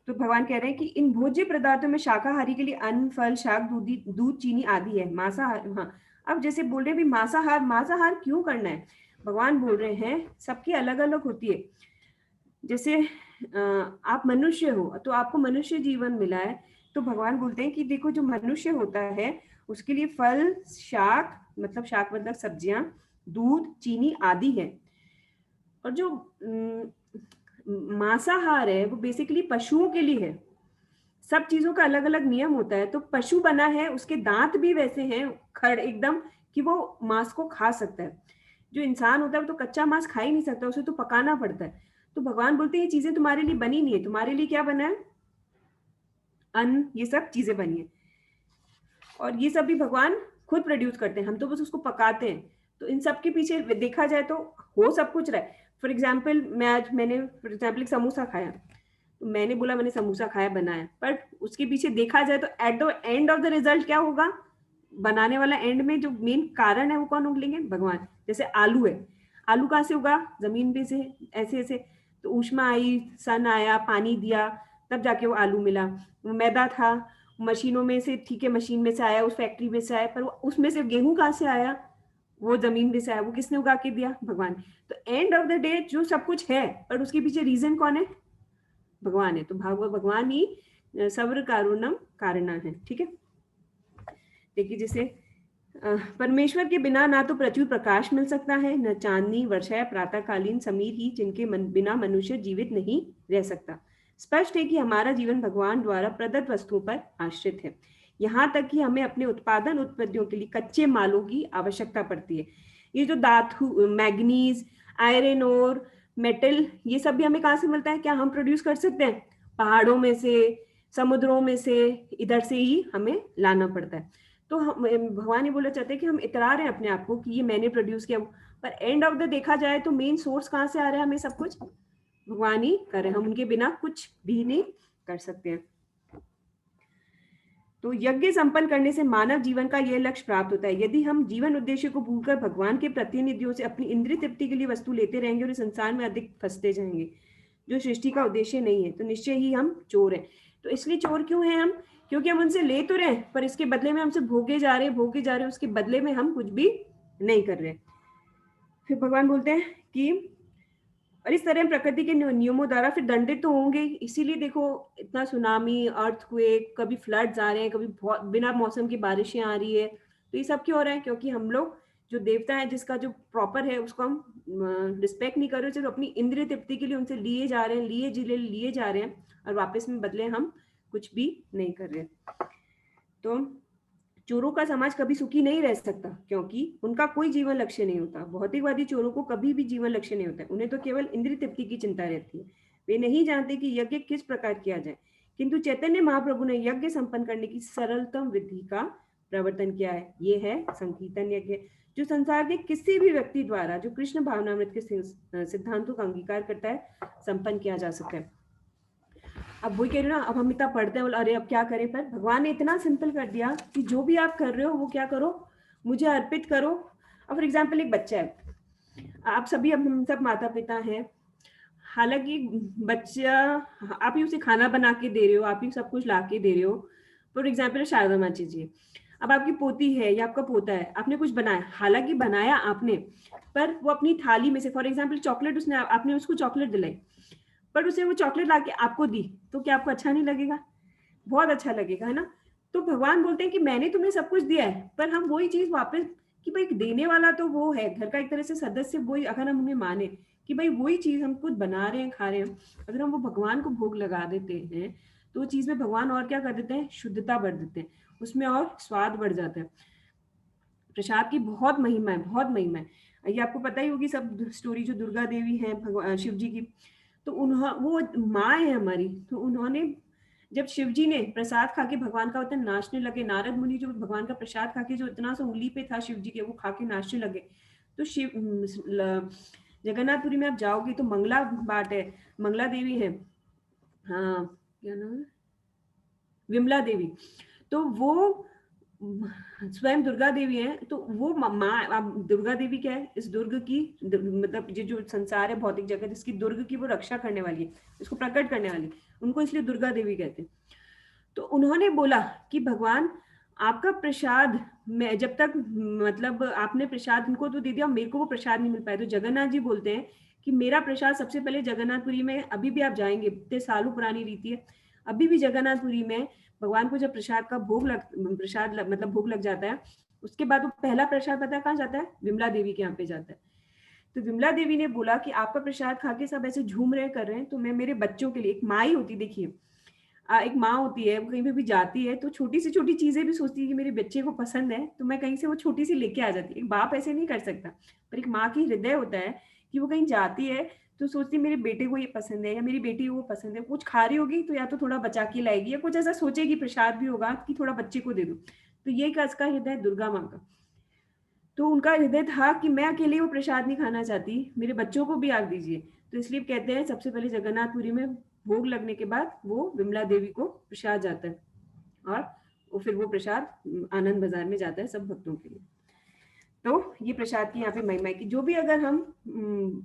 तो भगवान कह रहे हैं कि इन भोज्य पदार्थों में शाकाहारी के लिए अन्न, फल, शाक, दूध, चीनी आदि है। मांसाहार, हाँ, अब जैसे बोल रहे हैं भी मांसाहार, मांसाहार क्यों करना है? भगवान बोल रहे हैं सबकी अलग अलग होती है। जैसे आप मनुष्य हो तो आपको मनुष्य जीवन मिला है, तो भगवान बोलते हैं कि देखो जो मनुष्य होता है उसके लिए फल, शाक, मतलब शाक मतलब सब्जियां, दूध, चीनी आदि है। और जो मांसाहार है वो बेसिकली पशुओं के लिए है। सब चीजों का अलग अलग नियम होता है। तो पशु बना है, उसके दांत भी वैसे हैं खड़ एकदम, कि वो मांस को खा सकता है। जो इंसान होता है वो तो कच्चा मांस खा ही नहीं सकता, उसे तो पकाना पड़ता है। तो भगवान बोलते हैं ये चीजें तुम्हारे लिए बनी नहीं है, तुम्हारे लिए क्या बना है? अन्न, ये सब चीजें बनी है। और ये सब भी भगवान खुद प्रोड्यूस करते हैं, हम तो बस उसको पकाते हैं। तो इन सब के पीछे देखा जाए तो हो सब कुछ रहा है। फॉर एग्जाम्पल मैंने फॉर एग्जाम्पल एक समोसा खाया, तो मैंने बोला मैंने समोसा खाया, बनाया, बट उसके पीछे देखा जाए तो at the end of the result क्या होगा? बनाने वाला एंड में जो मेन कारण है वो कौन उगलेंगे? भगवान। जैसे आलू है, आलू कहाँ से उगा? जमीन पे से, ऐसे ऐसे। तो ऊष्मा आई, सन आया, पानी दिया, तब जाके वो आलू मिला। वो मैदा था, मशीनों में से, ठीक है, मशीन में से आया, उस फैक्ट्री में से आया, पर उसमें से गेहूं कहाँ से आया? वो जमीन में से आया। वो किसने उगा के दिया? भगवान। तो एंड ऑफ द डे जो सब कुछ है, पर उसके पीछे रीजन कौन है? भगवान है। तो भगवान ही सर्व कारुणम कारणा है, ठीक है। देखिए जैसे परमेश्वर के बिना ना तो प्रचुर प्रकाश मिल सकता है, न चांदनी, वर्षा या प्रातःकालीन समीर ही, जिनके बिना मनुष्य जीवित नहीं रह सकता। स्पष्ट है कि हमारा जीवन भगवान द्वारा प्रदत्त वस्तुओं पर आश्रित है। यहाँ तक कि हमें अपने उत्पादन उत्पत्तियों के लिए कच्चे मालों की आवश्यकता पड़ती है। ये जो धातु, मैग्नीज, आयरन और मेटल, ये सब भी हमें कहाँ से मिलता है? क्या हम प्रोड्यूस कर सकते हैं? पहाड़ों में से, समुद्रों में से, इधर से ही हमें लाना पड़ता है। तो हम, भगवान ये बोलना चाहते हैं कि हम इतरा रहे हैं अपने आप को कि ये मैंने प्रोड्यूस किया, पर एंड ऑफ द देखा जाए तो मेन सोर्स कहाँ से आ रहा है? हमें सब कुछ भगवान ही कर रहे हैं, हम उनके बिना कुछ भी नहीं कर सकते हैं। तो यज्ञ संपन्न करने से मानव जीवन का यह लक्ष्य प्राप्त होता है। यदि हम जीवन उद्देश्य को भूलकर भगवान के प्रतिनिधियों से अपनी इंद्रिय तृप्ति के लिए वस्तु लेते रहेंगे और इस संसार में अधिक फंसते जाएंगे, जो सृष्टि का उद्देश्य नहीं है, तो निश्चय ही हम चोर हैं। तो इसलिए चोर क्यों हैं हम? क्योंकि हम उनसे ले तो रहे, पर इसके बदले में हमसे भोगे जा रहे, उसके बदले में हम कुछ भी नहीं कर रहे। फिर भगवान बोलते हैं कि और इस तरह प्रकृति के नियमों द्वारा फिर दंडित तो होंगे। इसीलिए देखो इतना सुनामी, अर्थक्वेक, कभी फ्लड्स आ रहे हैं, कभी बिना मौसम की बारिशें आ रही है। तो ये सब क्यों हो रहा है? क्योंकि हम लोग जो देवता है, जिसका जो प्रॉपर है, उसको हम रिस्पेक्ट नहीं कर रहे, सिर्फ अपनी इंद्रिय तृप्ति के लिए उनसे लिए जा रहे हैं, लिए जा रहे हैं, और वापस में बदले हम कुछ भी नहीं कर रहे। तो चोरों का समाज कभी सुखी नहीं रह सकता, क्योंकि उनका कोई जीवन लक्ष्य नहीं होता। भौतिकवादी चोरों को कभी भी जीवन लक्ष्य नहीं होता है, उन्हें तो केवल इंद्रिय तृप्ति की चिंता रहती है। वे नहीं जानते कि यज्ञ किस प्रकार किया जाए। किंतु चैतन्य महाप्रभु ने यज्ञ संपन्न करने की सरलतम विधि का प्रवर्तन किया है। ये है संकीर्तन यज्ञ, जो संसार के किसी भी व्यक्ति द्वारा, जो कृष्ण भावनामृत के सिद्धांतों का अंगीकार करता है, संपन्न किया जा सकता है। अब वही कह रही हूँ ना, अब हम इतना पढ़ते हैं, अरे अब क्या करें, पर भगवान ने इतना सिंपल कर दिया कि जो भी आप कर रहे हो वो क्या करो, मुझे अर्पित करो। अब फॉर एग्जाम्पल एक बच्चा है, आप सभी, अब हम सब माता पिता हैं, हालांकि बच्चा, आप ही उसे खाना बना के दे रहे हो, आप ही सब कुछ ला के दे रहे हो। फॉर एग्जाम्पल शारदा माची जी, अब आपकी पोती है या आपका पोता है, आपने कुछ बनाया, हालांकि बनाया आपने, पर वो अपनी थाली में से फॉर एग्जाम्पल चॉकलेट, उसने आपने उसको चॉकलेट दिलाई, पर उसे वो चॉकलेट ला के आपको दी, तो क्या आपको अच्छा नहीं लगेगा? बहुत अच्छा लगेगा, है ना? तो भगवान बोलते हैं कि मैंने तुम्हें सब कुछ दिया है, पर हम वही चीज वापस, कि भाई देने वाला तो वो है, घर का एक तरह से सदस्य वही, अगर हम उन्हें माने कि भाई वही चीज हम खुद बना रहे हैं, खा रहे हैं, अगर हम वो भगवान को भोग लगा देते हैं, तो वो चीज में भगवान और क्या कर देते हैं, शुद्धता बढ़ देते हैं, उसमें और स्वाद बढ़ जाता है। प्रसाद की बहुत महिमा है, बहुत महिमा है। ये आपको पता ही होगी सब स्टोरी, जो दुर्गा देवी है भगवान शिव जी की, तो उन्हों वो माँ है हमारी, तो उन्होंने जब शिव जी ने प्रसाद खा के भगवान का उतना नाचने लगे, नारद मुनि जो भगवान का प्रसाद खा के जो इतना सा उंगली पे था शिव जी के, वो खा के नाचने लगे, तो जगन्नाथपुरी में आप जाओगे तो मंगला बाट है, मंगला देवी है, हाँ क्या नाम है, विमला देवी, तो वो स्वयं दुर्गा देवी है, तो वो माँ, अब दुर्गा देवी क्या है, इस दुर्ग की, मतलब ये जो संसार है भौतिक जगत, इसकी दुर्ग की वो रक्षा करने वाली है, इसको प्रकट करने वाली, उनको इसलिए दुर्गा देवी कहते हैं। तो उन्होंने बोला कि भगवान आपका प्रसाद, मैं जब तक, मतलब आपने प्रसाद उनको तो दे दिया, मेरे को वो प्रसाद नहीं मिल पाया, तो जगन्नाथ जी बोलते हैं कि मेरा प्रसाद सबसे पहले जगन्नाथपुरी में, अभी भी आप जाएंगे, इतने सालों पुरानी रीति है, अभी भी जगन्नाथपुरी में भगवान को जब प्रसाद का भोग मतलब भोग लग जाता है, उसके बाद वो पहला प्रसाद पता है कहाँ जाता है, विमला देवी के यहाँ पे जाता है। तो विमला देवी ने बोला कि आपका प्रसाद खा के सब ऐसे झूम रहे कर रहे हैं, तो मैं मेरे बच्चों के लिए, एक माँ ही होती, देखिए एक माँ होती है, वो कहीं पे भी जाती है तो छोटी से छोटी चीजें भी सोचती है कि मेरे बच्चे को पसंद है, तो मैं कहीं से वो छोटी सी लेके आ जाती है। एक बाप ऐसे नहीं कर सकता, पर एक माँ की हृदय होता है कि वो कहीं जाती है तो सोचती है मेरे बेटे को ये पसंद है या मेरी बेटी को वो पसंद है, कुछ खा रही होगी तो या तो थोड़ा बचा के लाएगी, या कुछ ऐसा सोचेगी प्रसाद भी होगा कि थोड़ा बच्चे को दे दूं। तो ये का हृदय दुर्गा माँ का, तो उनका हृदय था कि मैं अकेले वो प्रसाद नहीं खाना चाहती, मेरे बच्चों को भी आप दीजिए। तो इसलिए कहते हैं सबसे पहले जगन्नाथपुरी में भोग लगने के बाद वो विमला देवी को प्रसाद जाता है, और वो फिर वो प्रसाद आनंद बाजार में जाता है सब भक्तों के लिए। तो ये प्रसाद की यहाँ पे महिमा है कि जो भी अगर हम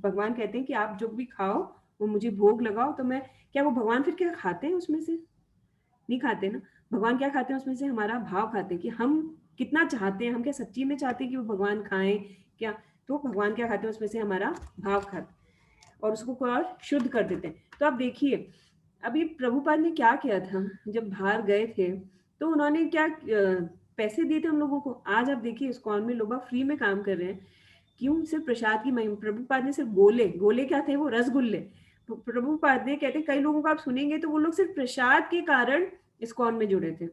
भगवान कहते हैं कि आप जो भी खाओ वो मुझे भोग लगाओ, तो मैं, क्या वो भगवान फिर क्या खाते हैं उसमें से? नहीं खाते ना। भगवान क्या खाते हैं उसमें से? हमारा भाव खाते हैं कि हम कितना चाहते हैं, हम क्या सच्ची में चाहते हैं कि वो भगवान खाएं क्या? तो भगवान क्या खाते हैं उसमें से? हमारा भाव खाते हैं, और उसको और शुद्ध कर देते हैं। तो आप देखिए अभी प्रभुपाद ने क्या किया था, जब बाहर गए थे तो उन्होंने क्या पैसे दिए थे उन लोगों को। आज आप देखिए इस्कॉन में लोग फ्री में काम कर रहे हैं, क्यों? सिर्फ प्रसाद की महिमा। प्रभुपाद ने सिर्फ गोले, गोले क्या थे? वो रसगुल्ले। तो प्रभुपाद ने कहते, कई लोगों को आप सुनेंगे तो वो लोग सिर्फ प्रसाद के कारण इस्कॉन में जुड़े थे।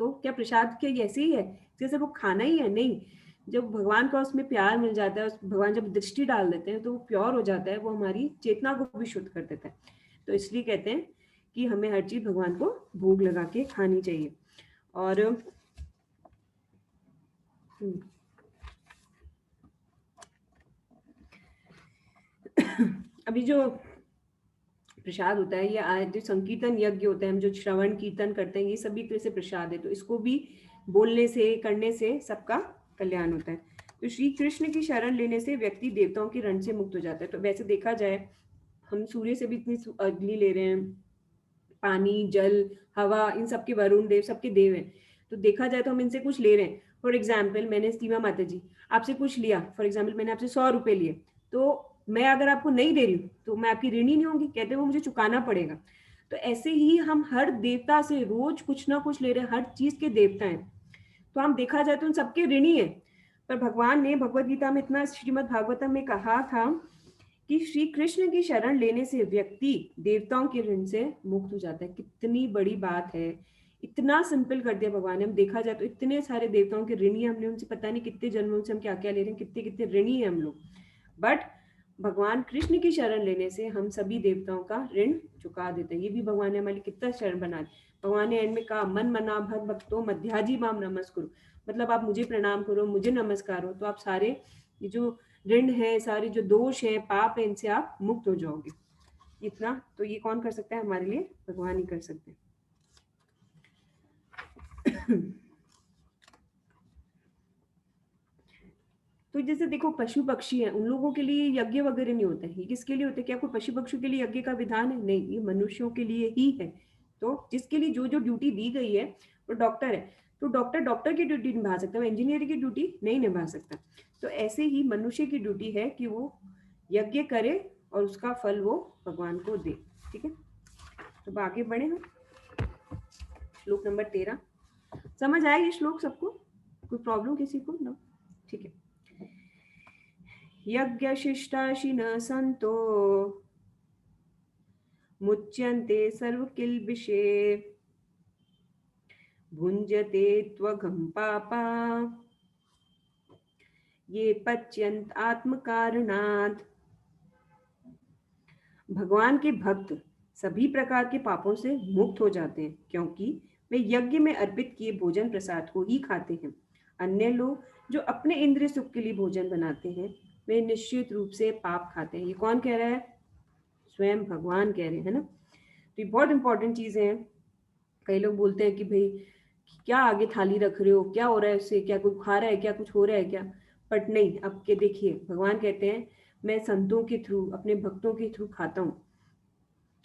तो क्या प्रसाद के ऐसे ही है, सिर्फ वो खाना ही है? नहीं, जब भगवान का उसमें प्यार मिल जाता है, भगवान जब दृष्टि डाल देते हैं तो वो प्योर हो जाता है, वो हमारी चेतना को भी शुद्ध कर देता है। तो इसलिए कहते हैं कि हमें हर चीज भगवान को भोग लगा के खानी चाहिए। और अभी जो प्रसाद होता है, ये जो संकीर्तन यज्ञ होता है, हम जो श्रवण कीर्तन करते हैं, ये सभी तरह से प्रसाद है, तो इसको भी बोलने से, करने से सबका कल्याण होता है। तो श्री कृष्ण की शरण लेने से व्यक्ति देवताओं के रण से मुक्त हो जाता है। तो वैसे देखा जाए, हम सूर्य से भी इतनी अग्नि ले रहे हैं, पानी, जल, हवा, इन सबके, वरुण देव सबके देव हैं। तो देखा जाए तो हम इनसे कुछ ले रहे हैं। फॉर एग्जाम्पल मैंने, सीमा माता जी, आपसे कुछ लिया, फॉर एग्जाम्पल मैंने आपसे 100 रुपए लिए, तो मैं अगर आपको नहीं दे रही हूँ तो मैं आपकी ऋणी नहीं होंगी, कहते हैं वो मुझे चुकाना पड़ेगा। तो ऐसे ही हम हर देवता से रोज कुछ ना कुछ ले रहे हैं, हर चीज के देवता हैं, तो हम देखा जाए तो उन सबके ऋणी है। पर भगवान ने भगवत गीता में इतना, श्रीमद् भागवतम में कहा था कि श्री कृष्ण की शरण लेने से व्यक्ति देवताओं के ऋण से मुक्त हो जाता है। कितनी बड़ी बात है, इतना सिंपल कर दिया भगवान ने। हम देखा जाए तो इतने सारे देवताओं के ऋणी, हमने उनसे पता नहीं कितने जन्मों से हम क्या क्या ले रहे हैं, कितने कितने ऋणी है हम लोग। बट भगवान कृष्ण की शरण लेने से हम सभी देवताओं का ऋण चुका देते हैं। ये भी भगवान ने हमारी कितना शरण बना दिया। भगवान ने एंड में कहा, मन मना भग भक्तो मध्याजी माम नमस्कुरु, मतलब आप मुझे प्रणाम करो, मुझे नमस्कार हो, तो आप सारे ये जो ऋण है, सारे जो दोष है, पाप है, इनसे आप मुक्त हो जाओगे। इतना तो ये कौन कर सकता है हमारे लिए? भगवान ही कर सकते हैं। तो जैसे देखो पशु पक्षी हैं, उन लोगों के लिए यज्ञ वगैरह नहीं होता है, ये किसके लिए होता है? क्या कोई पशु पक्षियों के लिए यज्ञ का विधान है? नहीं, ये मनुष्यों के लिए ही है। तो जिसके लिए जो जो ड्यूटी दी गई है, वो डॉक्टर है, तो डॉक्टर डॉक्टर की ड्यूटी निभा सकता है, इंजीनियर की ड्यूटी नहीं निभा सकता। तो ऐसे ही मनुष्य की ड्यूटी है कि वो यज्ञ करे और उसका फल वो भगवान को दे। ठीक है, तो आगे बढ़े हम। श्लोक नंबर 13 समझ आया ये श्लोक सबको? कोई प्रॉब्लम किसी को? नो, ठीक है। यज्ञ शिष्टाशिनः सन्तो मुच्यन्ते सर्वकिल्बिषे भुञ्जते त्वघं पापा ये पच्यन्त आत्मकारणात्। भगवान के भक्त सभी प्रकार के पापों से मुक्त हो जाते हैं, क्योंकि वे यज्ञ में अर्पित किए भोजन प्रसाद को ही खाते हैं। अन्य लोग जो अपने इंद्रिय सुख के लिए भोजन बनाते हैं, वे निश्चित रूप से पाप खाते हैं। ये कौन कह रहा है? स्वयं भगवान कह रहे हैं, है ना। तो ये बहुत इंपॉर्टेंट चीजें हैं। कई लोग बोलते हैं कि भाई क्या आगे थाली रख रहे हो, क्या हो रहा है इससे, क्या कोई खा रहा है क्या, कुछ हो रहा है क्या? बट नहीं, अब के देखिए भगवान कहते हैं मैं संतों के थ्रू, अपने भक्तों के थ्रू खाता हूँ।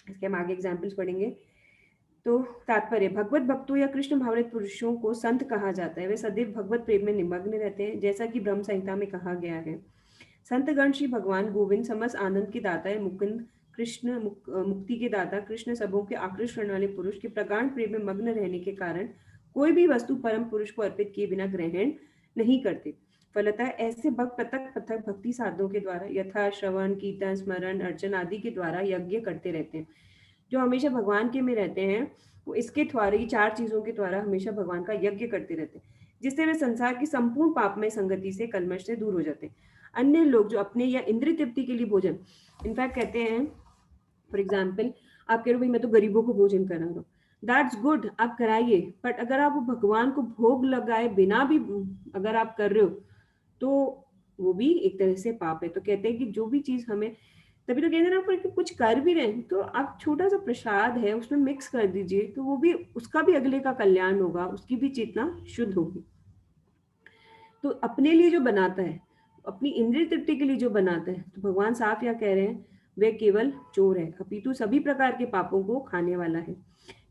इसके हम आगे एग्जाम्पल्स पढ़ेंगे। तो तात्पर्य, भगवत भक्तों या कृष्ण भावनात पुरुषों को संत कहा जाता है। वे सदैव भगवत प्रेम में निमग्न रहते हैं, जैसा कि ब्रह्म संहिता में कहा गया है। संतगण श्री भगवान गोविंद समस्त आनंद के दाता है, मुकुंद कृष्ण मुक्ति के दाता कृष्ण सबों के आकृष्ट करने वाले पुरुष के प्रगाढ़ प्रेम में मग्न रहने के कारण कोई भी वस्तु परम पुरुष को अर्पित किए बिना ग्रहण नहीं करते। फलतः ऐसे भक्त पृथक पृथक भक्ति साधनों के द्वारा यथा श्रवण कीर्तन स्मरण अर्चन आदि के द्वारा यज्ञ करते रहते हैं। जो हमेशा भगवान के में रहते हैं, वो इसके द्वारा, ये चार चीजों के द्वारा हमेशा भगवान का यज्ञ करते रहते हैं, जिससे वे संसार की संपूर्ण पापमय संगति से, कलमश से दूर हो जाते हैं। अन्य लोग जो अपने या इंद्रिय तृप्ति के लिए भोजन, इनफैक्ट कहते हैं, फॉर एग्जाम्पल आप कह रहे हो भाई मैं तो गरीबों को भोजन करा रहा हूँ, दैट्स गुड, आप कराइए, बट अगर आप भगवान को भोग लगाए बिना भी अगर आप कर रहे हो तो वो भी एक तरह से पाप है। तो कहते हैं कि जो भी चीज हमें, तभी तो कहते हैं ना, पर कुछ कर भी रहे हैं तो आप छोटा सा प्रसाद है उसमें मिक्स कर दीजिए, तो वो भी, उसका भी अगले का कल्याण होगा, उसकी भी चेतना शुद्ध होगी। तो अपने लिए जो बनाता है, अपनी इंद्रिय तृप्ति के लिए जो बनाता है, तो भगवान साफ या कह रहे हैं वह केवल चोर है, अपितु सभी प्रकार के पापों को खाने वाला है।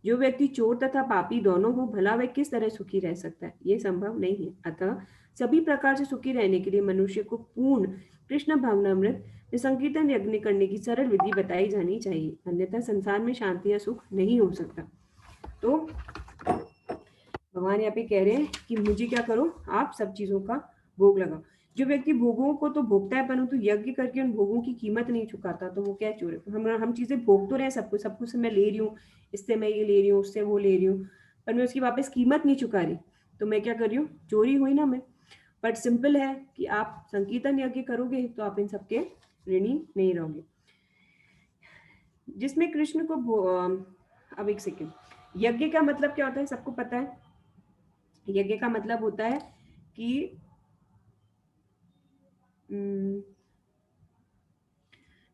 जो व्यक्ति चोर तथा पापी दोनों हो, भला वह किस तरह सुखी रह सकता है? ये संभव नहीं है। अतः सभी प्रकार से सुखी रहने के लिए मनुष्य को पूर्ण कृष्ण भावनामृत में संकीर्तन यज्ञ करने की सरल विधि बताई जानी चाहिए, अन्यथा संसार में शांति या सुख नहीं हो सकता। तो भगवान यहाँ पे कह रहे हैं कि मुझे क्या करो, आप सब चीजों का भोग लगाओ। जो व्यक्ति भोगों को तो भोगता है परंतु यज्ञ करके उन भोगों की कीमत नहीं चुकाता, तो वो क्या चोर है? हम चीजें भोग तो रहे, सब कुछ मैं ले रही हूँ, इससे मैं ये ले रही हूँ, उससे वो ले रही हूँ, पर मैं उसकी वापस कीमत नहीं चुका रही, तो मैं क्या कर रही हूँ? चोरी हुई ना मैं। बट सिंपल है कि आप संकीर्तन यज्ञ करोगे तो आप इन सबके ऋणी नहीं रहोगे। जिसमें कृष्ण को अब एक सेकेंड, यज्ञ का मतलब क्या होता है सबको पता है। यज्ञ का मतलब होता है कि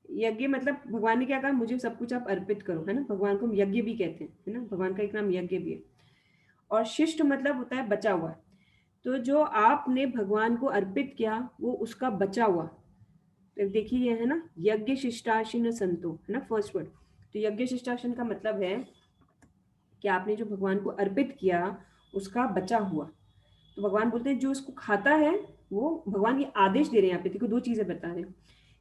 यज्ञ मतलब भगवान ने क्या कहा, मुझे सब कुछ आप अर्पित करो, है ना। भगवान को हम यज्ञ भी कहते हैं, है ना, भगवान का एक नाम यज्ञ भी है। और शिष्ट मतलब होता है बचा हुआ, तो जो आपने भगवान को अर्पित किया वो उसका बचा हुआ। तो देखिए ये है ना, यज्ञ शिष्टाशिन संतो, है ना, फर्स्ट वर्ड। तो यज्ञ शिष्टाशिन का मतलब है कि आपने जो भगवान को अर्पित किया उसका बचा हुआ। तो भगवान बोलते हैं जो इसको खाता है, वो भगवान ये आदेश दे रहे हैं। यहाँ पे देखो दो चीजें बता रहे हैं।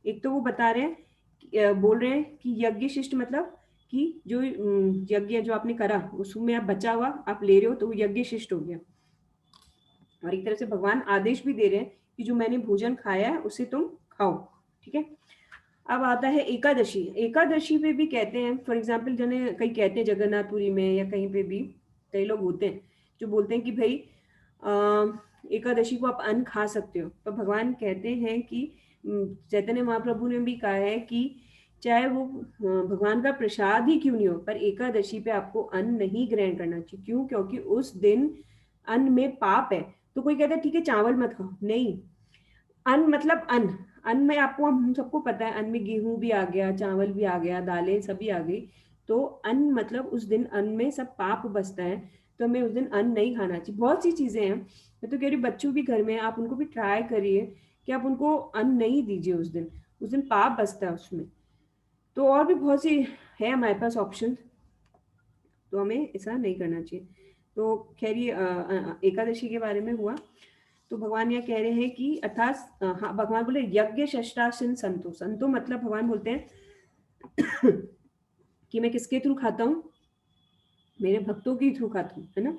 एक तो वो बता रहे हैं, बोल रहे हैं कि यज्ञ शिष्ट मतलब कि जो यज्ञ जो आपने करा उसमें आप बचा हुआ आप ले रहे हो, तो वो यज्ञ शिष्ट हो गया। और एक तरह से भगवान आदेश भी दे रहे हैं कि जो मैंने भोजन खाया है उसे तुम खाओ। ठीक है, अब आता है एकादशी। एकादशी पे भी कहते हैं, फॉर एग्जाम्पल जिन्हें कई कहते हैं जगन्नाथपुरी में या कहीं पे भी कई लोग होते हैं जो बोलते हैं कि भाई एकादशी को आप अन्न खा सकते हो, पर भगवान कहते हैं कि चैतन्य महाप्रभु ने भी कहा है कि चाहे वो भगवान का प्रसाद ही क्यों नहीं हो, पर एकादशी पे आपको अन्न नहीं ग्रहण करना चाहिए। क्यों? क्योंकि उस दिन अन्न में पाप है। तो कोई कहता है ठीक है चावल मत खाओ, नहीं, अन्न मतलब अन्न। अन्न में आपको, हम सबको पता है, अन्न में गेहूं भी आ गया, चावल भी आ गया, दालें सभी आ गई। तो अन्न मतलब उस दिन अन्न में सब पाप बसता है, तो हमें उस दिन अन्न नहीं खाना चाहिए। बहुत सी चीजें हैं, मैं तो कह रही हूँ बच्चों भी घर में आप उनको भी ट्राई करिए कि आप उनको अन्न नहीं दीजिए उस दिन पाप बसता है उसमें। तो और भी बहुत सी है हमारे पास ऑप्शन, तो हमें ऐसा नहीं करना चाहिए। तो खैर ये एकादशी के बारे में हुआ। तो भगवान यह कह रहे हैं कि अर्थात हाँ, भगवान बोले यज्ञ शस्त्रासन संतो। संतो मतलब भगवान बोलते हैं कि मैं किसके थ्रू खाता हूँ, मेरे भक्तों के थ्रू खाता हूँ, है ना।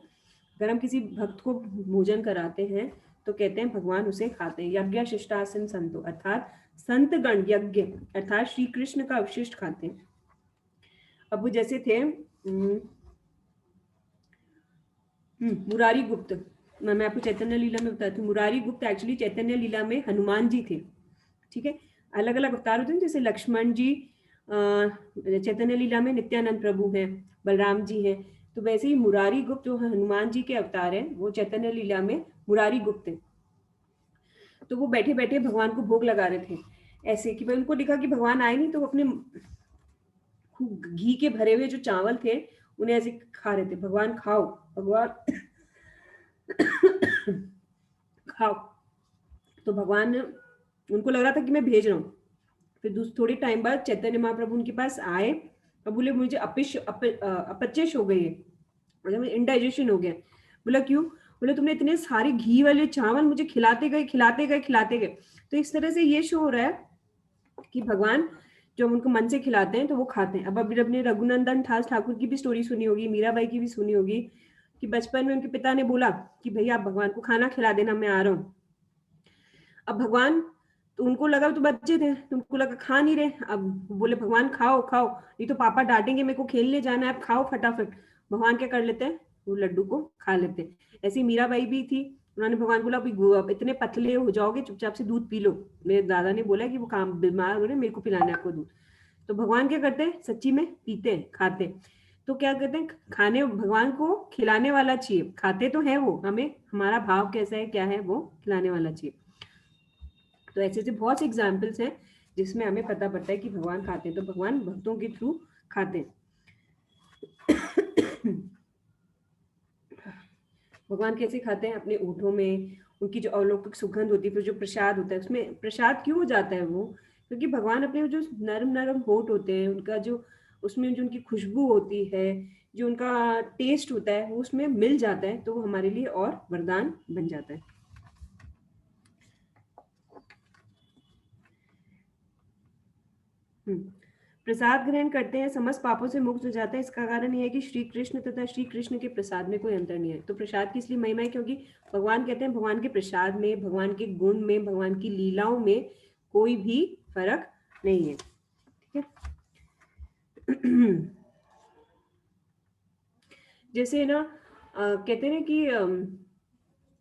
अगर हम किसी भक्त को भोजन कराते हैं तो कहते हैं भगवान उसे खाते हैं। यज्ञ शिष्टासन संतो अर्थात संत गण यज्ञ अर्थात श्री कृष्ण का अवशिष्ट खाते हैं। अब वो जैसे थे मुरारी गुप्त, मैं आपको चैतन्य लीला में बताती हूँ। मुरारी गुप्त एक्चुअली चैतन्य लीला में हनुमान जी थे, ठीक है। अलग अलग अवतार होते हैं, जैसे लक्ष्मण जी चैतन्य लीला में नित्यानंद प्रभु हैं, बलराम जी हैं। तो वैसे ही मुरारी गुप्त जो हनुमान जी के अवतार हैं वो चैतन्य लीला में मुरारी गुप्त हैं। तो वो बैठे बैठे भगवान को भोग लगा रहे थे, ऐसे कि भाई उनको दिखा कि भगवान आए नहीं, तो वो अपने घी के भरे हुए जो चावल थे उन्हें ऐसे खा रहे थे। भगवान खाओ, भगवान खाओ। तो भगवान ने, उनको लग रहा था कि मैं भेज रहा हूँ। फिर थोड़े टाइम बाद चैतन्य महाप्रभु उनके पास आए और बोले मुझे अपचेश हो गई है, मतलब इंडाइजेशन हो गया। बोला क्यों? बोले तुमने इतने सारे घी वाले चावल मुझे खिलाते गए खिलाते गए खिलाते गए। तो इस तरह से ये शो हो रहा है कि भगवान जो हम उनको मन से खिलाते हैं तो वो खाते हैं। अब अभी अपने रघुनंदन दास ठाकुर की भी स्टोरी सुनी होगी, मीराबाई की भी सुनी होगी, कि बचपन में उनके पिता ने बोला कि भैया आप भगवान को खाना खिला देना, मैं आ रहा हूँ। अब भगवान, तो उनको लगा, तो बच्चे थे तो उनको लगा खा नहीं रहे। अब बोले भगवान खाओ खाओ, नहीं तो पापा डांटेंगे, मेरे को खेलने जाना है, आप खाओ फटाफट। भगवान क्या कर लेते हैं, वो लड्डू को खा लेते हैं। ऐसी मीराबाई भी थी, उन्होंने भगवान को बोला अब इतने पतले हो जाओगे, चुपचाप से दूध पी लो। मेरे दादा ने बोला कि वो काम बीमार हो रहे, मेरे को पिलाना है आपको दूध। तो भगवान क्या करते हैं, सच्ची में पीते हैं, खाते हैं। तो क्या कहते हैं, खाने, भगवान को खिलाने वाला चाहिए। खाते तो है वो, हमें हमारा भाव कैसा है, क्या है, वो खिलाने वाला चाहिए। तो ऐसे ऐसे बहुत से एग्जाम्पल्स हैं जिसमें हमें पता पड़ता है कि भगवान खाते हैं। तो भगवान भक्तों के थ्रू खाते हैं। भगवान कैसे खाते हैं, अपने ऊँटों में उनकी जो अलौकिक सुगंध होती है, फिर जो प्रसाद होता है उसमें प्रसाद क्यों हो जाता है वो, क्योंकि भगवान अपने जो नरम नरम होठ होते हैं उनका जो, उसमें जो उनकी खुशबू होती है, जो उनका टेस्ट होता है वो उसमें मिल जाता है, तो वो हमारे लिए और वरदान बन जाता है। प्रसाद ग्रहण करते हैं, समस्त पापों से मुक्त हो जाता है। इसका कारण यह है कि श्री कृष्ण तथा श्री कृष्ण के प्रसाद में कोई अंतर नहीं है। तो प्रसाद की इसलिए महिमा है क्योंकि भगवान कहते हैं भगवान के प्रसाद में, भगवान के गुण में, भगवान की लीलाओं में कोई भी फर्क नहीं है, ठीक है। जैसे ना कहते हैं कि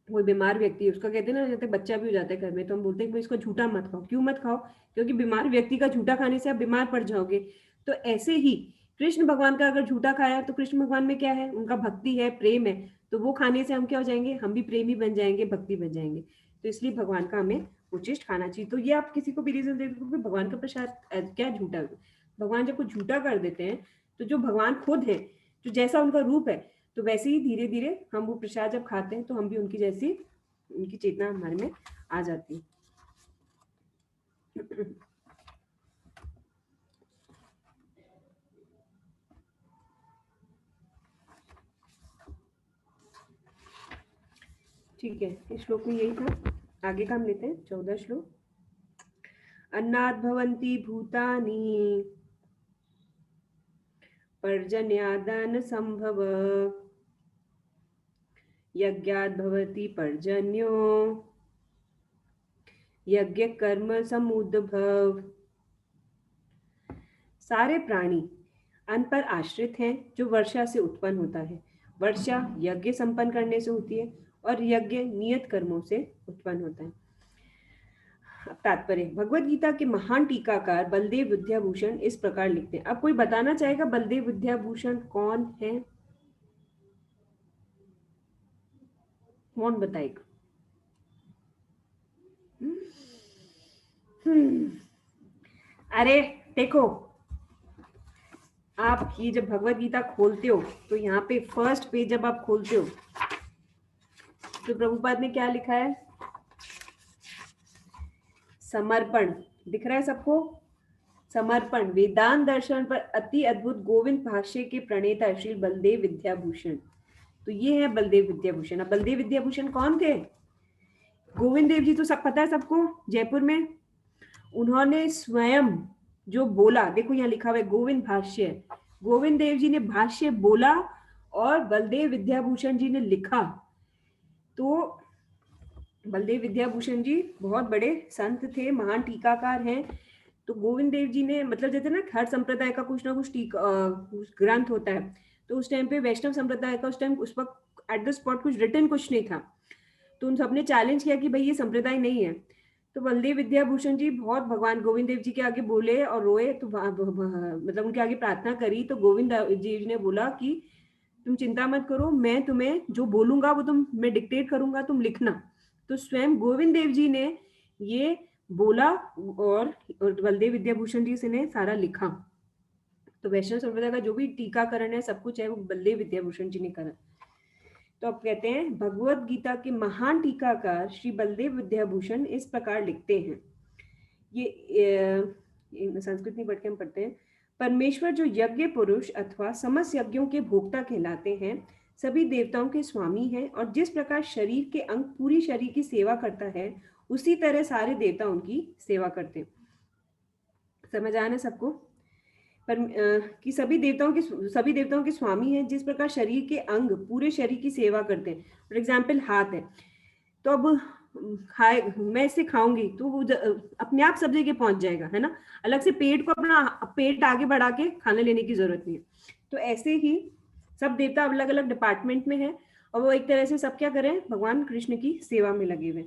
कोई बीमार व्यक्ति है, उसका कहते हैं ना, जैसे बच्चा भी हो जाता है घर में, तो हम बोलते हैं कि इसको झूठा मत खाओ। क्यों मत खाओ? क्योंकि बीमार व्यक्ति का झूठा खाने से आप बीमार पड़ जाओगे। तो ऐसे ही कृष्ण भगवान का अगर झूठा खाया, तो कृष्ण भगवान में क्या है, उनका भक्ति है, प्रेम है, तो वो खाने से हम क्या हो जाएंगे, हम भी प्रेमी बन जाएंगे, भक्ति बन जाएंगे। तो इसलिए भगवान का हमें उचित खाना चाहिए। तो ये आप किसी को भी रीजन दे दो, भगवान का प्रसाद क्या झूठा, भगवान जब कुछ झूठा कर देते हैं, तो जो भगवान खुद है, जो जैसा उनका रूप है, तो वैसे ही धीरे धीरे हम वो प्रसाद जब खाते हैं तो हम भी उनकी जैसी, उनकी चेतना हमारे में आ जाती है। ठीक है, इस श्लोक में यही था। आगे का हम लेते हैं 14 श्लोक। अन्नात् भवन्ति भूतानि पर्जन्यादान संभव, यज्ञात् भवति पर्जन्यो यज्ञ कर्म समुद्भव। सारे प्राणी अन्न पर आश्रित हैं जो वर्षा से उत्पन्न होता है। वर्षा यज्ञ संपन्न करने से होती है और यज्ञ नियत कर्मों से उत्पन्न होता है। तात्पर्य, भगवत गीता के महान टीकाकार बलदेव विद्याभूषण इस प्रकार लिखते हैं। अब कोई बताना चाहेगा बलदेव विद्याभूषण कौन है? कौन बताएगा? अरे देखो, आप ये जब भगवत गीता खोलते हो तो यहाँ पे फर्स्ट पेज जब आप खोलते हो तो प्रभुपाद ने क्या लिखा है समर्पण दिख रहा है सबको? समर्पण वेदांत दर्शन पर अति अद्भुत गोविंद भाष्य के प्रणेता श्री बलदेव विद्याभूषण। तो ये है बलदेव विद्याभूषण। अब बलदेव विद्याभूषण कौन थे? गोविंद देव जी तो सब पता है सबको, जयपुर में। उन्होंने स्वयं जो बोला, देखो यहाँ लिखा हुआ है गोविंद भाष्य, गोविंद देव जी ने भाष्य बोला और बलदेव विद्याभूषण जी ने लिखा। तो बलदेव विद्याभूषण जी बहुत बड़े संत थे, महान टीकाकार हैं। तो गोविंद देव जी ने, मतलब जैसे ना हर संप्रदाय का कुछ ना कुछ ग्रंथ होता है, तो उस टाइम पे वैष्णव संप्रदाय का उस टाइम उस वक्त एट द स्पॉट कुछ रिटर्न कुछ नहीं था, तो उन सबने चैलेंज किया कि भाई ये संप्रदाय नहीं है। तो बलदेव विद्याभूषण जी बहुत भगवान गोविंद देव जी के आगे बोले और रोए, तो मतलब उनके आगे प्रार्थना करी। तो गोविंद जी ने बोला कि तुम चिंता मत करो, मैं तुम्हें जो बोलूंगा वो मैं डिक्टेट करूंगा, तुम लिखना। तो स्वयं गोविंद देव जी ने ये बोला और बलदेव विद्याभूषण जी से ने सारा लिखा। तो वैष्णव संप्रदाय का जो भी टीकाकरण है सब कुछ है वो बलदेव विद्याभूषण जी ने करा। तो अब कहते हैं भगवत गीता के महान टीकाकार श्री बलदेव विद्याभूषण इस प्रकार लिखते हैं। ये संस्कृत में पढ़ के हम पढ़ते हैं। परमेश्वर जो यज्ञ पुरुष अथवा समस्त यज्ञों के भोक्ता कहलाते हैं, सभी देवताओं के स्वामी हैं, और जिस प्रकार शरीर के अंग पूरी शरीर की सेवा करता है, उसी तरह सारे देवता उनकी सेवा करते हैं। समझ आना सबको? पर कि सभी देवताओं के स्वामी हैं, जिस प्रकार शरीर के अंग पूरे शरीर की सेवा करते हैं। फॉर एग्जाम्पल हाथ है, तो अब मैं इसे खाऊंगी तो वो अपने आप सब जगह पहुंच जाएगा, है ना। अलग से पेट को अपना पेट आगे बढ़ा के खाना लेने की जरूरत नहीं है। तो ऐसे ही सब देवता अलग अलग डिपार्टमेंट में है, और वो एक तरह से सब क्या करें, भगवान कृष्ण की सेवा में लगे हुए।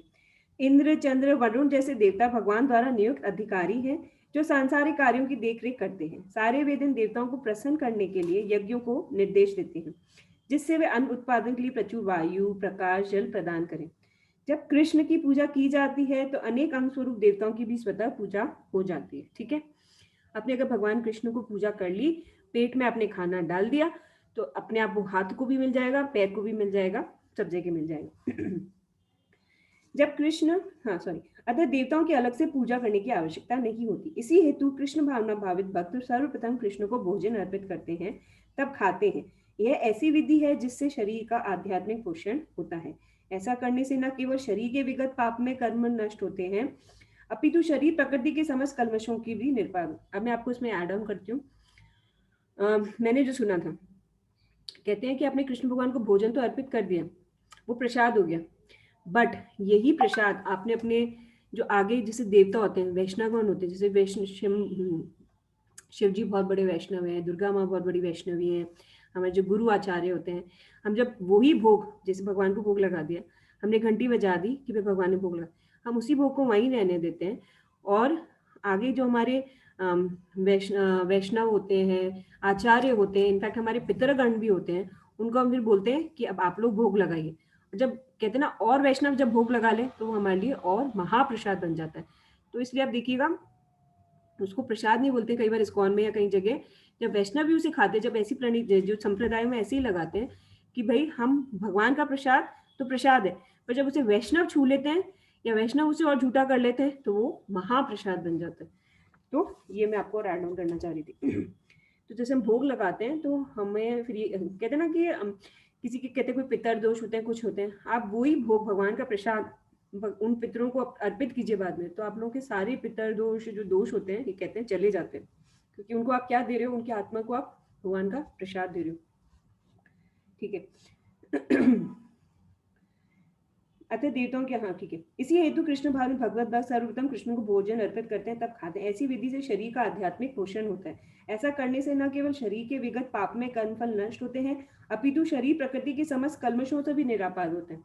इंद्र, चंद्र, वरुण जैसे देवता भगवान द्वारा नियुक्त अधिकारी हैं, जो सांसारिक कार्यों की देखरेख करते हैं। सारे वेद इन देवताओं को प्रसन्न करने के लिए यज्ञों को निर्देश देते हैं, जिससे वे अन्न उत्पादन के लिए प्रचुर वायु, प्रकाश, जल प्रदान करें। जब कृष्ण की पूजा की जाती है तो अनेक अंग स्वरूप देवताओं की भी स्वतः पूजा हो जाती है। ठीक है, आपने अगर भगवान कृष्ण को पूजा कर ली, पेट में आपने खाना डाल दिया, तो अपने आप वो हाथ को भी मिल जाएगा, पैर को भी मिल जाएगा, सब जगह मिल जाएगा। जब कृष्ण अतः देवताओं की अलग से पूजा करने की आवश्यकता नहीं होती। इसी हेतु कृष्ण भावना भावित भक्त सर्वप्रथम कृष्ण को भोजन अर्पित करते हैं, तब खाते हैं। यह ऐसी विधि है जिससे शरीर का आध्यात्मिक पोषण होता है। ऐसा करने से न केवल शरीर के विगत पाप में कर्म नष्ट होते हैं, अपितु शरीर प्रकृति के समस्त कल्मशों की भी निर्पात। अब मैं आपको इसमें ऐड ऑन करती हूँ। मैंने जो सुना था, कहते हैं कि आपने कृष्ण भगवान को भोजन तो अर्पित कर दिया, वो प्रसाद हो गया, बट यही प्रसाद आपने अपने जो आगे जैसे देवता होते हैं, वैष्णवगण होते हैं, जैसे शिव जी बहुत बड़े वैष्णव हैं, दुर्गा माँ बहुत बड़ी वैष्णवी हैं, हमारे जो गुरु आचार्य होते हैं, हम जब वही भोग, जैसे भगवान को भोग लगा दिया, हमने घंटी बजा दी कि भाई भगवान ने भोग लगा, हम उसी भोग को वहीं रहने देते हैं। और आगे जो हमारे वैष्णव होते हैं, आचार्य होते हैं, इनफैक्ट हमारे पितरगण भी होते हैं, उनको हम फिर बोलते हैं कि अब आप लोग भोग लगाइए। जब कहते हैं ना, और वैष्णव जब भोग लगा ले तो वो हमारे लिए और महाप्रसाद बन जाता है। तो इसलिए आप देखिएगा, उसको प्रसाद नहीं बोलते कई बार इस्कॉन में या कई जगह, जब वैष्णव भी उसे खाते, जब ऐसी प्रणीत जो संप्रदाय में ऐसे ही लगाते हैं कि भाई हम भगवान का प्रसाद तो प्रसाद है, पर जब उसे वैष्णव छू लेते हैं या वैष्णव उसे और झूठा कर लेते हैं तो वो महाप्रसाद बन जाता है। तो ये मैं आपको ऐड ऑन करना चाह रही थी। तो जैसे हम भोग लगाते हैं तो हमें फिर ये कहते हैं ना कि किसी के कहते हैं कोई पितर दोष होते हैं, कुछ होते हैं, आप वही भोग भगवान का प्रसाद उन पितरों को अर्पित कीजिए बाद में, तो आप लोगों के सारे पितर दोष जो दोष होते हैं, ये कहते हैं चले जाते हैं, क्योंकि उनको आप क्या दे रहे हो, उनकी आत्मा को आप भगवान का प्रसाद दे रहे हो। ठीक है। अतः देवताओं के, हाँ ठीक है, इसी हेतु कृष्ण भाव में भगवत भक्त सर्वप्रथम कृष्ण को भोजन अर्पित करते हैं, तब खाते हैं। ऐसी विधि से शरीर का आध्यात्मिक पोषण होता है। ऐसा करने से न केवल शरीर के विगत पाप में कर्मफल नष्ट होते हैं, अपितु शरीर प्रकृति के समस्त कल्मशों से भी निरापाद होते हैं।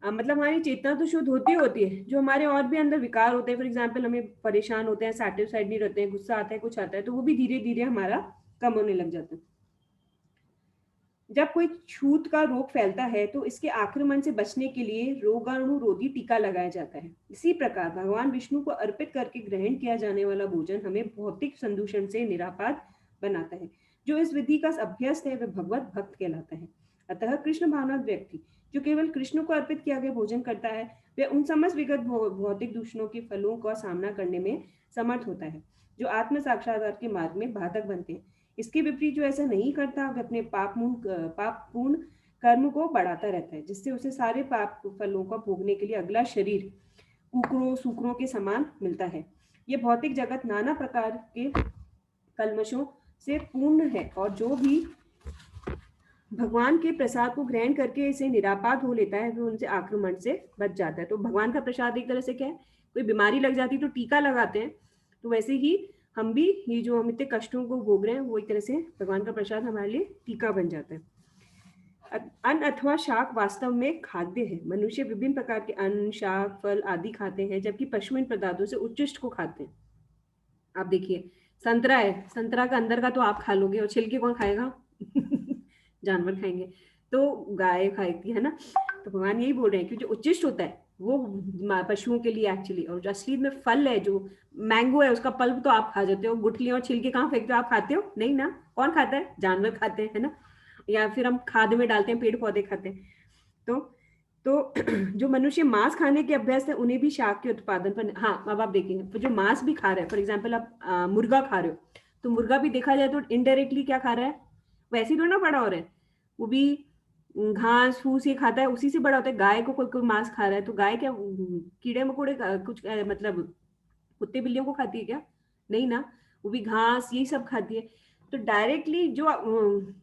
मतलब हमारी चेतना तो शुद्ध होती है, जो हमारे और भी अंदर विकार होते हैं, फॉर एग्जाम्पल हमें परेशान होते हैं, सैटिस्फाइड नहीं रहते हैं, गुस्सा आता है, कुछ आता है, तो वो भी धीरे धीरे हमारा कम होने लग जाता है। जब कोई छूत का रोग फैलता है तो इसके आक्रमण से बचने के लिए रोगाणुरोधी टीका लगाया जाता है। इसी प्रकार भगवान विष्णु को अर्पित करके ग्रहण किया जाने वाला भोजन हमें भौतिक संदूषण से निरापाद बनाता है। जो इस विधि का अभ्यस्त है वह भगवत भक्त कहलाता है। अतः कृष्ण भावनात्म व्यक्ति जो केवल कृष्ण को अर्पित किया गया भोजन करता है, वह उन समस्त विगत भौतिक दूषणों के फलों का सामना करने में समर्थ होता है जो आत्म साक्षात्कार के मार्ग में बाधक बनते हैं। इसके विपरीत जो ऐसा नहीं करता वह अपने पापपूर्ण कर्म को बढ़ाता रहता है, जिससे उसे सारे पाप फलों का भोगने के लिए अगला शरीर कुकरों सूकरों के समान मिलता है। ये भौतिक जगत नाना प्रकार के कल्मशों से पूर्ण है और जो भी भगवान के प्रसाद को ग्रहण करके इसे निरापाद हो लेता है वो उनसे आक्रमण से बच जाता है। तो भगवान का प्रसाद एक तरह से क्या है, कोई बीमारी लग जाती है तो टीका लगाते हैं, तो वैसे ही हम भी ये जो हम इतने कष्टों को भोग रहे हैं वो एक तरह से भगवान का प्रसाद हमारे लिए टीका बन जाता है। अन्न अथवा शाक वास्तव में खाद्य है। मनुष्य विभिन्न प्रकार के अन्न, शाक, फल आदि खाते हैं, जबकि पशु इन पदार्थों से उच्चिष्ट को खाते हैं। आप देखिए, संतरा है, संतरा का अंदर का तो आप खा लोगे और छिलके कौन खाएगा? जानवर खाएंगे, तो गाय खाएगी, है ना। तो भगवान यही बोल रहे हैं कि जो उच्चिष्ट होता है वो पशुओं के लिए एक्चुअली, और जो असली में फल है, जो मैंगो है, उसका पल्प तो आप खा जाते हो, गुठलियां और छिलके कहाँ फेंकते हो? आप खाते हो नहीं ना। कौन खाता है? जानवर खाते हैं, है ना। या फिर हम खाद में डालते हैं, पेड़ पौधे खाते हैं। तो जो मनुष्य मांस खाने के अभ्यस्त है उन्हें भी शाक के उत्पादन पर, हाँ अब आप देखेंगे तो जो मांस भी खा रहे हैं, फॉर एग्जाम्पल आप मुर्गा खा रहे हो, तो मुर्गा भी देखा जाए तो इनडायरेक्टली क्या खा रहा है? वैसे ही थोड़ा ना बड़ा हो रहा है, वो भी घास फूस ये खाता है, उसी से बड़ा होता है। गाय को कोई कोई मांस खा रहा है तो गाय क्या कीड़े मकोड़े कुछ मतलब कुत्ते बिल्लियों को खाती है क्या? नहीं ना, वो भी घास यही सब खाती है। तो डायरेक्टली जो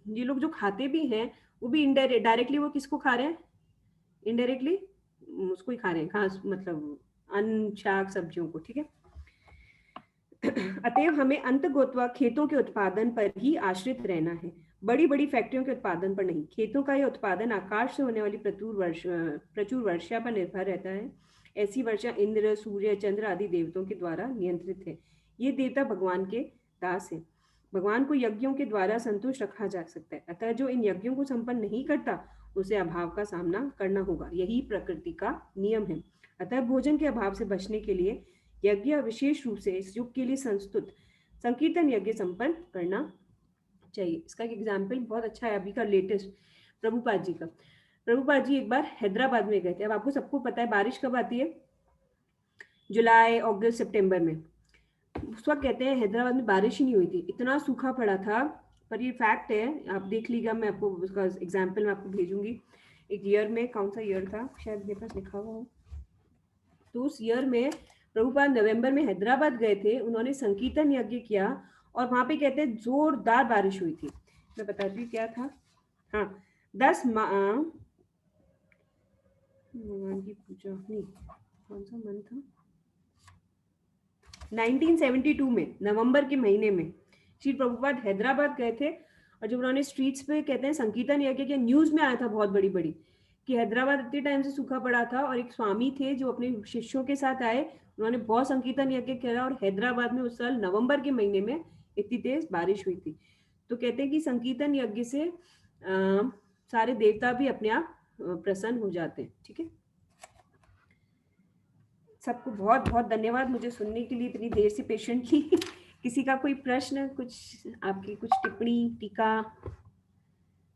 ये लोग जो खाते भी हैं वो भी इनडायरेक्ट, डायरेक्टली वो किसको खा रहे हैं? इनडायरेक्टली उसको ही खा रहे हैं, घास मतलब अन्न शाक सब्जियों को, ठीक है। अतएव हमें अंतगोत्वा खेतों के उत्पादन पर ही आश्रित रहना है, बड़ी बड़ी फैक्ट्रियों के उत्पादन पर नहीं। खेतों का यह उत्पादन आकाश से होने वाली प्रचुर वर्षा पर निर्भर रहता है। ऐसी वर्षा इंद्र, सूर्य, चंद्र आदि देवताओं के द्वारा नियंत्रित है। ये देवता भगवान के दास है। भगवान को यज्ञों के द्वारा संतुष्ट रखा जा सकता है, अतः जो इन यज्ञों को संपन्न नहीं करता उसे अभाव का सामना करना होगा। यही प्रकृति का नियम है। अतः भोजन के अभाव से बचने के लिए यज्ञ विशेष रूप से इस युग के लिए संस्तुत संकीर्तन यज्ञ संपन्न करना चाहिए। इसका एक एग्जाम्पल बहुत अच्छा है अभी का लेटेस्ट, प्रभुपाद जी का। प्रभुपाद जी एक बार हैदराबाद में गए थे। अब आपको सबको पता है बारिश कब आती है? जुलाई, अगस्त, सितंबर में। उस वक्त कहते हैं हैदराबाद में बारिश ही नहीं हुई थी, इतना सूखा पड़ा था। पर ये फैक्ट है, आप देख लीजिएगा, मैं आपको उसका एग्जाम्पल मैं आपको भेजूंगी। एक ईयर में, कौन सा ईयर था, शायद मेरे पास लिखा हुआ हो, तो उस ईयर में प्रभुपाद नवंबर में हैदराबाद गए थे, उन्होंने संकीर्तन यज्ञ किया और वहां पे कहते हैं जोरदार बारिश हुई थी। मैं बताती हूँ क्या था। हाँ, 10 भगवान की पूजा नहीं, कौन सा मंथ था, 1972 में नवंबर के महीने में श्री प्रभुपाद हैदराबाद गए थे। और जब उन्होंने स्ट्रीट्स पे कहते हैं संकीर्तन यज्ञ किया, न्यूज में आया था बहुत बड़ी बड़ी कि हैदराबाद इतने टाइम से सूखा पड़ा था, और एक स्वामी थे जो अपने शिष्यों के साथ आए, उन्होंने बहुत संकीर्तन यज्ञ किया और हैदराबाद में उस साल नवंबर के महीने में इतनी तेज बारिश हुई थी। तो कहते हैं कि संकीर्तन यज्ञ से सारे देवता भी अपने आप प्रसन्न हो जाते हैं, ठीक है। सबको बहुत बहुत धन्यवाद मुझे सुनने के लिए, इतनी देर से पेशेंटली। किसी का कोई प्रश्न, कुछ आपकी कुछ टिप्पणी, टीका,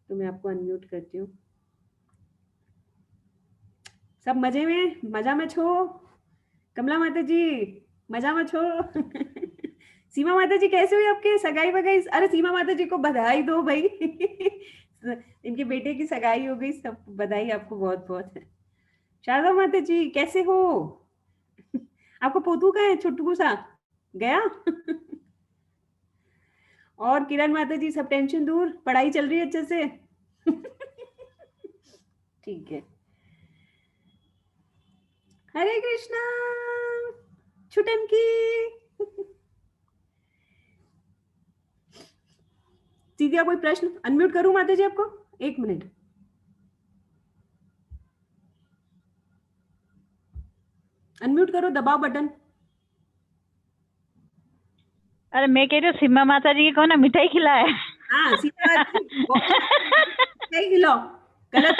तो मैं आपको अनम्यूट करती हूँ। सब मजे में, मजा में छो? कमला माता जी मजा में छो? सीमा माता जी कैसे हुई आपके सगाई वगाई? अरे सीमा माता जी को बधाई दो भाई। इनके बेटे की सगाई हो गई, सब बधाई आपको बहुत बहुत। शारदा माता जी कैसे हो? आपको पोतू का है छुटकू सा गया? और किरण माता जी सब टेंशन दूर, पढ़ाई चल रही है अच्छे से? ठीक है। हरे कृष्णा। छुटन की। सीधिया कोई प्रश्न? अनम्यूट करूं माता जी आपको? 1 मिनट। अनम्यूट करो, दबाओ बटन। अरे मैं कह रही हूँ सीमा माता जी को ना मिठाई खिलाए। हाँ सीमा माता जी मिठाई खिलाओ। गलत।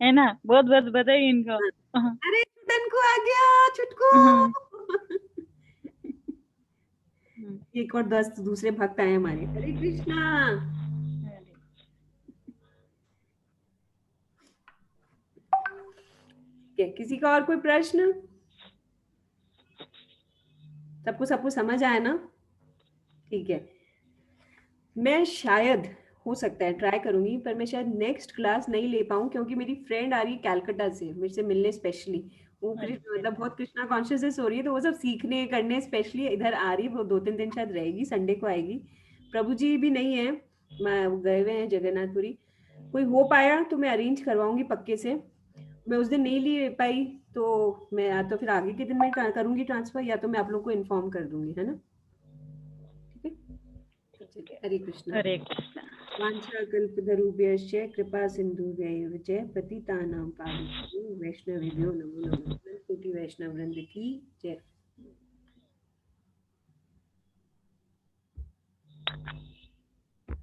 है ना, बहुत बहुत बधाई इनको। अरे छुटन को आ गया, छुटकू। एक और 10 दूसरे भक्त आए हमारे। हरे कृष्णा। किसी का और कोई प्रश्न? सबको सबको समझ आया ना? ठीक है। मैं शायद, हो सकता है ट्राई करूंगी, पर मैं शायद नेक्स्ट क्लास नहीं ले पाऊँ क्योंकि मेरी फ्रेंड आ रही है कैलकाटा से मेरे से मिलने स्पेशली। वो कृष्ण मतलब बहुत कृष्णा कॉन्शियसनेस हो रही है, तो वो सब सीखने करने स्पेशली इधर आ रही है। वो 2-3 दिन शायद रहेगी, संडे को आएगी। प्रभु जी भी नहीं है, मैं गए हुए हैं जगन्नाथपुरी। कोई हो पाया तो मैं अरेंज करवाऊंगी पक्के से। मैं उस दिन नहीं ले पाई तो मैं या तो फिर आगे के दिन में करूंगी ट्रांसफर, या तो मैं आप लोग को इन्फॉर्म कर दूंगी, है ना? ठीक है, चलिए, हरे कृष्णा। हरे कृष्ण। वाञ्छाकल्पतरुभ्यश्च कृपा सिन्धुभ्यैव च पतितानां पावनेभ्यो वैष्णवेभ्यो नमो नमः। अनंत कोटि वैष्णव वृंद की जय।